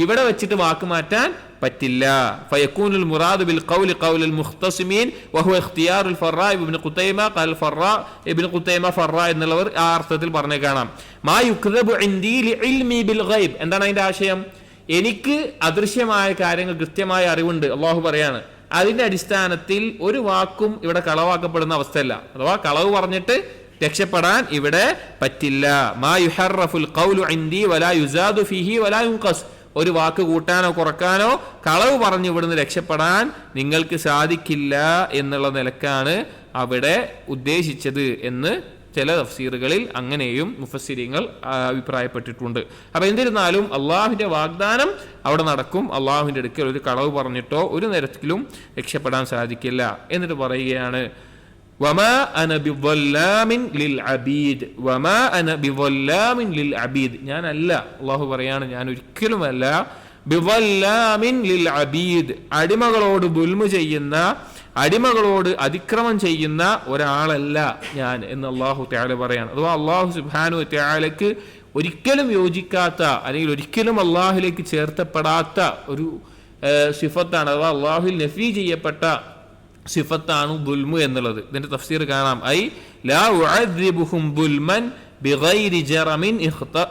ഇവിടെ വെച്ചിട്ട് വാക്ക് മാറ്റാൻ പറ്റില്ല. ഫയകൂനുൽ മുറാദു ബിൽ ഖൗലി ഖൗലുൽ മുഖ്തസിമീൻ വഹുവ ഇഖ്തിയാറുൽ ഫറാ ഇബ്നു ഖുതൈമ ഖൽ ഫറാ ഇബ്നു ഖുതൈമ ഫറാ എന്നുള്ളവർ ആ അർത്ഥത്തിൽ പറഞ്ഞു കാണാം. മാ യുക്ദബു ഇൻദി ലിഇൽമി ബിൽ ഗൈബ്, എന്താണ് അതിന്റെ ആശയം? എനിക്ക് അദൃശ്യമായ കാര്യങ്ങൾ കൃത്യമായ അറിവുണ്ട്, അല്ലാഹു പറയാണ്. അതിന്റെ അടിസ്ഥാനത്തിൽ ഒരു വാക്കും ഇവിടെ കളവാക്കപ്പെടുന്ന അവസ്ഥയല്ല, അഥവാ കളവ് പറഞ്ഞിട്ട് രക്ഷപ്പെടാൻ ഇവിടെ പറ്റില്ല. മാ യുഹർറഫുൽ ഖൗലു ഇൻദി വലാ യുസാദു ഫീഹി വലാ യുൻഖസ്, ഒരു വാക്ക് കൂട്ടാനോ കുറക്കാനോ കളവ് പറഞ്ഞു ഇവിടുന്ന് രക്ഷപ്പെടാൻ നിങ്ങൾക്ക് സാധിക്കില്ല എന്നുള്ള നിലക്കാണ് അവിടെ ഉദ്ദേശിച്ചത് എന്ന് ചില തഫ്സീറുകളിൽ അങ്ങനെയും മുഫസ്സിരീങ്ങൾ അഭിപ്രായപ്പെട്ടിട്ടുണ്ട്. അപ്പൊ എന്നിരുന്നാലും അള്ളാഹുവിന്റെ വാഗ്ദാനം അവിടെ നടക്കും, അള്ളാഹുവിന്റെ അടുക്കൽ ഒരു കളവ് പറഞ്ഞിട്ടോ ഒരു തരത്തിലും രക്ഷപ്പെടാൻ സാധിക്കില്ല. എന്നിട്ട് പറയുകയാണ്, വമാ അന ബിളല്ലാമിൻ ലിൽ അബീദ്, വമാ അന ബിളല്ലാമിൻ ലിൽ അബീദ്, ഞാനല്ല, അള്ളാഹു പറയാണ്, ഞാൻ ഒരിക്കലുമല്ല ബിളല്ലാമിൻ ലിൽ അബീദ്, അടിമകളോട് ദുൽമു ചെയ്യുന്ന, അടിമകളോട് അതിക്രമം ചെയ്യുന്ന ഒരാളല്ല ഞാൻ എന്ന് അള്ളാഹു തആല പറയാണ്. അഥവാ അള്ളാഹു സുബ്ഹാനഹു വ തആലക്ക് ഒരിക്കലും യോജിക്കാത്ത അല്ലെങ്കിൽ ഒരിക്കലും അള്ളാഹുലേക്ക് ചേർത്തപ്പെടാത്ത ഒരു സിഫത്താണ്, അഥവാ അള്ളാഹുവിൽ നഫി ചെയ്യപ്പെട്ട സിഫത്താണ് ദുൽമ് എന്നുള്ളത്. ഇതിന്റെ തഫ്സീർ കാണാം. ഐ ലാ ഉഅദ്ദിബുഹും ദുൽമൻ ബിഗൈരി ജറമിൻ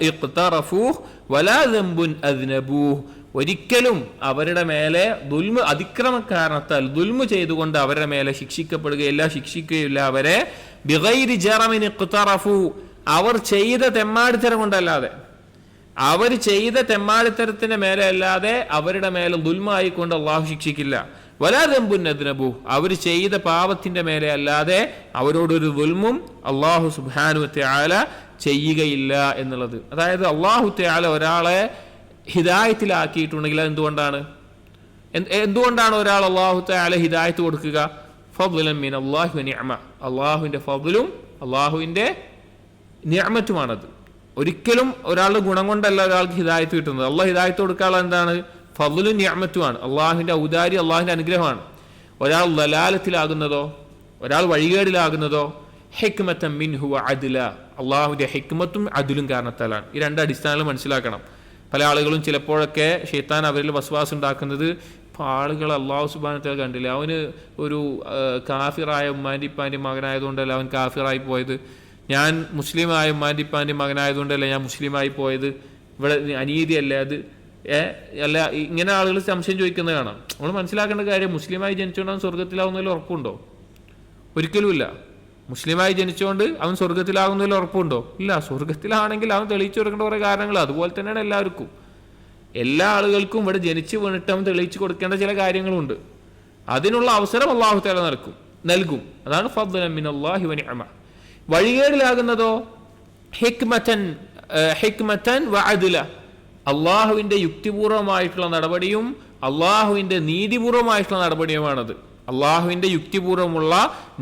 ഇഖ്തറഫൂഹ് വലാ ദംബുൻ അദ്നബൂഹ്. ഒരിക്കലും അവരുടെ മേലെ ദുൽമ് അതിക്രമക്കാരണത്താൽ ദുൽമ് ചെയ്തുകൊണ്ട് അവരുടെ മേലെ ശിക്ഷിക്കുകയില്ല അവരെ ബിഗൈരി ജറമിൻ ഇഖ്തറഫൂ, അവർ ചെയ്ത തെമ്മാടിത്തരം കൊണ്ടല്ലാതെ, അവർ ചെയ്ത തെമ്മാടിത്തരത്തിന്റെ മേലെ അല്ലാതെ അവരുടെ മേലെ ദുൽമായിക്കൊണ്ട് അള്ളാഹു ശിക്ഷിക്കില്ല. വലാ ദംബുൻ അദ്നബൂ, അവർ ചെയ്ത പാപത്തിന്റെ മേലെ അല്ലാതെ അവരോടൊരു ദുൽമും അള്ളാഹു സുബ്ഹാനഹു വ തആല ചെയ്യുകയില്ല എന്നുള്ളത്. അതായത് അള്ളാഹു തആല ഒരാളെ ഹിദായത്തിലാക്കിയിട്ടുണ്ടെങ്കിൽ എന്തുകൊണ്ടാണ് ഒരാൾ അള്ളാഹു തആല ഹിദായത്ത് കൊടുക്കുക? ഫദ്ലൻ മിനല്ലാഹി വ നിഅമ, അള്ളാഹുവിന്റെ ഫദ്ലും അള്ളാഹുവിന്റെ നിഅമത്തുമാണത്. ഒരിക്കലും ഒരാളുടെ ഗുണം കൊണ്ടല്ല ഒരാൾക്ക് ഹിദായത്ത് കിട്ടുന്നത്. അള്ളാഹ് ഹിദായത്ത് കൊടുക്കാനുള്ള എന്താണ്? ഫദ്ലും നിഅമത്തുമാണ്, അള്ളാഹുവിന്റെ ഔദാര്യം, അള്ളാഹുവിന്റെ അനുഗ്രഹമാണ്. ഒരാൾ ദലാലത്തിലാകുന്നതോ ഒരാൾ വഴികേടിലാകുന്നതോ ഹിക്മത്തൻ മിൻഹു വ അദ്ല, അള്ളാഹുവിന്റെ ഹിക്മത്തും അദ്ലും കാരണത്താലാണ്. ഈ രണ്ട് അടിസ്ഥാനങ്ങൾ മനസ്സിലാക്കണം. പല ആളുകളും ചിലപ്പോഴൊക്കെ ശൈത്താൻ അവരിൽ വസ്വാസ് ഉണ്ടാക്കുന്നത്, ഇപ്പോൾ ആളുകൾ അള്ളാഹു സുബ്ഹാനഹു വ തആല കണ്ടില്ല, അവന് ഒരു കാഫിറായ ഉമ്മാൻ്റെ ഇപ്പാൻ്റെ മകനായതുകൊണ്ടല്ല അവൻ കാഫിറായി പോയത്, ഞാൻ മുസ്ലിമായ ഉമ്മാൻ്റെ ഇപ്പാൻ്റെ മകനായതുകൊണ്ടല്ല ഞാൻ മുസ്ലിമായി പോയത്, ഇവിടെ അനീതിയല്ലേ അത് അല്ല, ഇങ്ങനെ ആളുകൾ സംശയം ചോദിക്കുന്നത് കാണാം. നമ്മൾ മനസ്സിലാക്കേണ്ട കാര്യം, മുസ്ലിമായി ജനിച്ചുകൊണ്ട് സ്വർഗത്തിലാവുന്നതിൽ ഉറപ്പുണ്ടോ? ഒരിക്കലുമില്ല. മുസ്ലിമായി ജനിച്ചുകൊണ്ട് അവൻ സ്വർഗത്തിലാകുന്നതിൽ ഉറപ്പുണ്ടോ? ഇല്ല. സ്വർഗത്തിലാണെങ്കിൽ അവൻ തെളിയിച്ചു കൊടുക്കേണ്ട കുറേ കാരണങ്ങൾ അതുപോലെ തന്നെയാണ് എല്ലാവർക്കും. എല്ലാ ആളുകൾക്കും ഇവിടെ ജനിച്ചു വീണിട്ട് അവൻ തെളിയിച്ചു കൊടുക്കേണ്ട ചില കാര്യങ്ങളുണ്ട്. അതിനുള്ള അവസരം അല്ലാഹു തആല നൽകും. അതാണ് ഫദ്ലൻ മിനല്ലാഹി വ നിഅമ. വഴികേടിലാകുന്നതോ ഹിക്മതൻ വ അദ്ല, അള്ളാഹുവിന്റെ യുക്തിപൂർവമായിട്ടുള്ള നടപടിയും അള്ളാഹുവിന്റെ നീതിപൂർവമായിട്ടുള്ള നടപടിയുമാണത്. അള്ളാഹുവിന്റെ യുക്തിപൂർവമുള്ള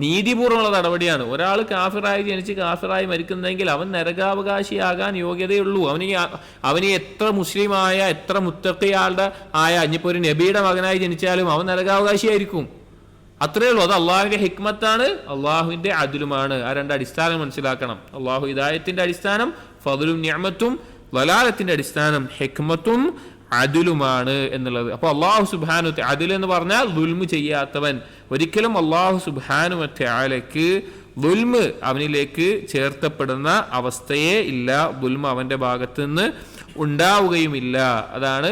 നീതിപൂർവമുള്ള നടപടിയാണ്. ഒരാൾ കാഫിറായി ജനിച്ച് കാഫിറായി മരിക്കുന്നതെങ്കിൽ അവൻ നരകാവകാശിയാകാൻ യോഗ്യതയുള്ളൂ. അവന് എത്ര മുസ്ലിമായ എത്ര മുത്തഖിയാളുടെ ഇനിയിപ്പോൾ ഒരു നബിയുടെ മകനായി ജനിച്ചാലും അവൻ നരകാവകാശിയായിരിക്കും. അത്രയേ ഉള്ളൂ. അത് അള്ളാഹുവിന്റെ ഹിക്മത്താണ്, അള്ളാഹുവിന്റെ അദ്ലുമാണ്. ആ രണ്ട് അടിസ്ഥാനം മനസ്സിലാക്കണം. അള്ളാഹു ഹിദായത്തിന്റെ അടിസ്ഥാനം ഫദ്ലും നിഅമത്തും, വലാലത്തിന്റെ അടിസ്ഥാനം ഹിക്മത്തും അദലുമാണ് എന്നുള്ളത്. അപ്പോൾ അള്ളാഹു സുബ്ഹാനഹു വ തആല അദൽ എന്ന് പറഞ്ഞാൽ ദുൽമ് ചെയ്യാത്തവൻ. ഒരിക്കലും അള്ളാഹു സുബ്ഹാനഹു വ തആലയ്ക്ക് ദുൽമ് അവനിലേക്ക് ചേർത്തപ്പെടുന്ന അവസ്ഥയേ ഇല്ല. ദുൽമ് അവന്റെ ഭാഗത്ത് നിന്ന് ഉണ്ടാവുകയുമില്ല. അതാണ്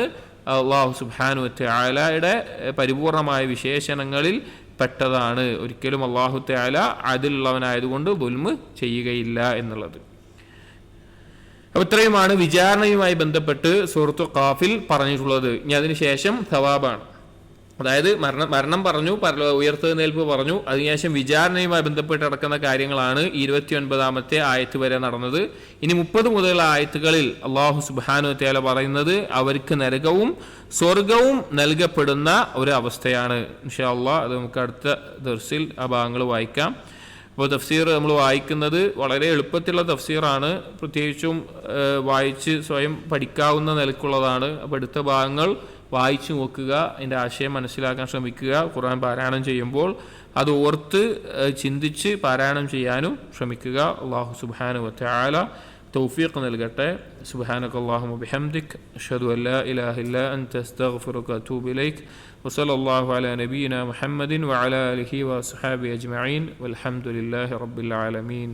അള്ളാഹു സുബ്ഹാനഹു വ തആലയുടെ പരിപൂർണമായ വിശേഷണങ്ങളിൽ പെട്ടതാണ്. ഒരിക്കലും അള്ളാഹു തആല അദലുള്ളവനായതുകൊണ്ട് ദുൽമ് ചെയ്യുകയില്ല എന്നുള്ളത്. അപ്പോൾ ഇത്രയുമാണ് വിചാരണയുമായി ബന്ധപ്പെട്ട് സൂറത്തു ഖാഫിൽ പറഞ്ഞിട്ടുള്ളത്. ഇനി അതിനുശേഷം സവാബാണ്. അതായത് മരണം പറഞ്ഞു, ഉയർത്തെഴുന്നേൽപ്പ് പറഞ്ഞു. അതിനുശേഷം വിചാരണയുമായി ബന്ധപ്പെട്ട് നടക്കുന്ന കാര്യങ്ങളാണ് 29-ാമത്തെ ആയത്ത് വരെ നടന്നത്. ഇനി 30 മുതലുള്ള ആയത്തുകളിൽ അള്ളാഹു സുബ്ഹാനഹു വ തആല പറയുന്നത് അവർക്ക് നരകവും സ്വർഗവും നൽകപ്പെടുന്ന ഒരു അവസ്ഥയാണ്. ഇൻഷാ അല്ലാഹ് അത് നമുക്ക് അടുത്ത ദർസിൽ ആ ഭാഗങ്ങൾ വായിക്കാം. അപ്പോൾ തഫ്സീർ നമ്മൾ വായിക്കുന്നത് വളരെ എളുപ്പത്തിലുള്ള തഫ്സീറാണ്. പ്രത്യേകിച്ചും വായിച്ച് സ്വയം പഠിക്കാവുന്ന നിലക്കുള്ളതാണ്. അപ്പോൾ അടുത്ത ഭാഗങ്ങൾ വായിച്ചു നോക്കുക, അതിൻ്റെ ആശയം മനസ്സിലാക്കാൻ ശ്രമിക്കുക. ഖുർആൻ പാരായണം ചെയ്യുമ്പോൾ അത് ഓർത്ത് ചിന്തിച്ച് പാരായണം ചെയ്യാനും ശ്രമിക്കുക. അല്ലാഹു സുബ്ഹാനഹു വ തആല തൗഫീഖ് നൽകട്ടെ. സുബ്ഹാനകല്ലാഹുമ്മ ബിഹംദിക് അഷ്ഹദു അൻ ലാ ഇലാഹ ഇല്ലാ അൻത അസ്തഗ്ഫിറുക വ അതൂബു ഇലൈക് വസല്ലല്ലാഹു അലാ നബിയിനാ മുഹമ്മദിൻ വഅലാ ആലിഹി വഅസ്ഹാബിഹി അജ്മഈൻ വൽഹംദുലില്ലാഹി റബ്ബിൽ ആലമീൻ.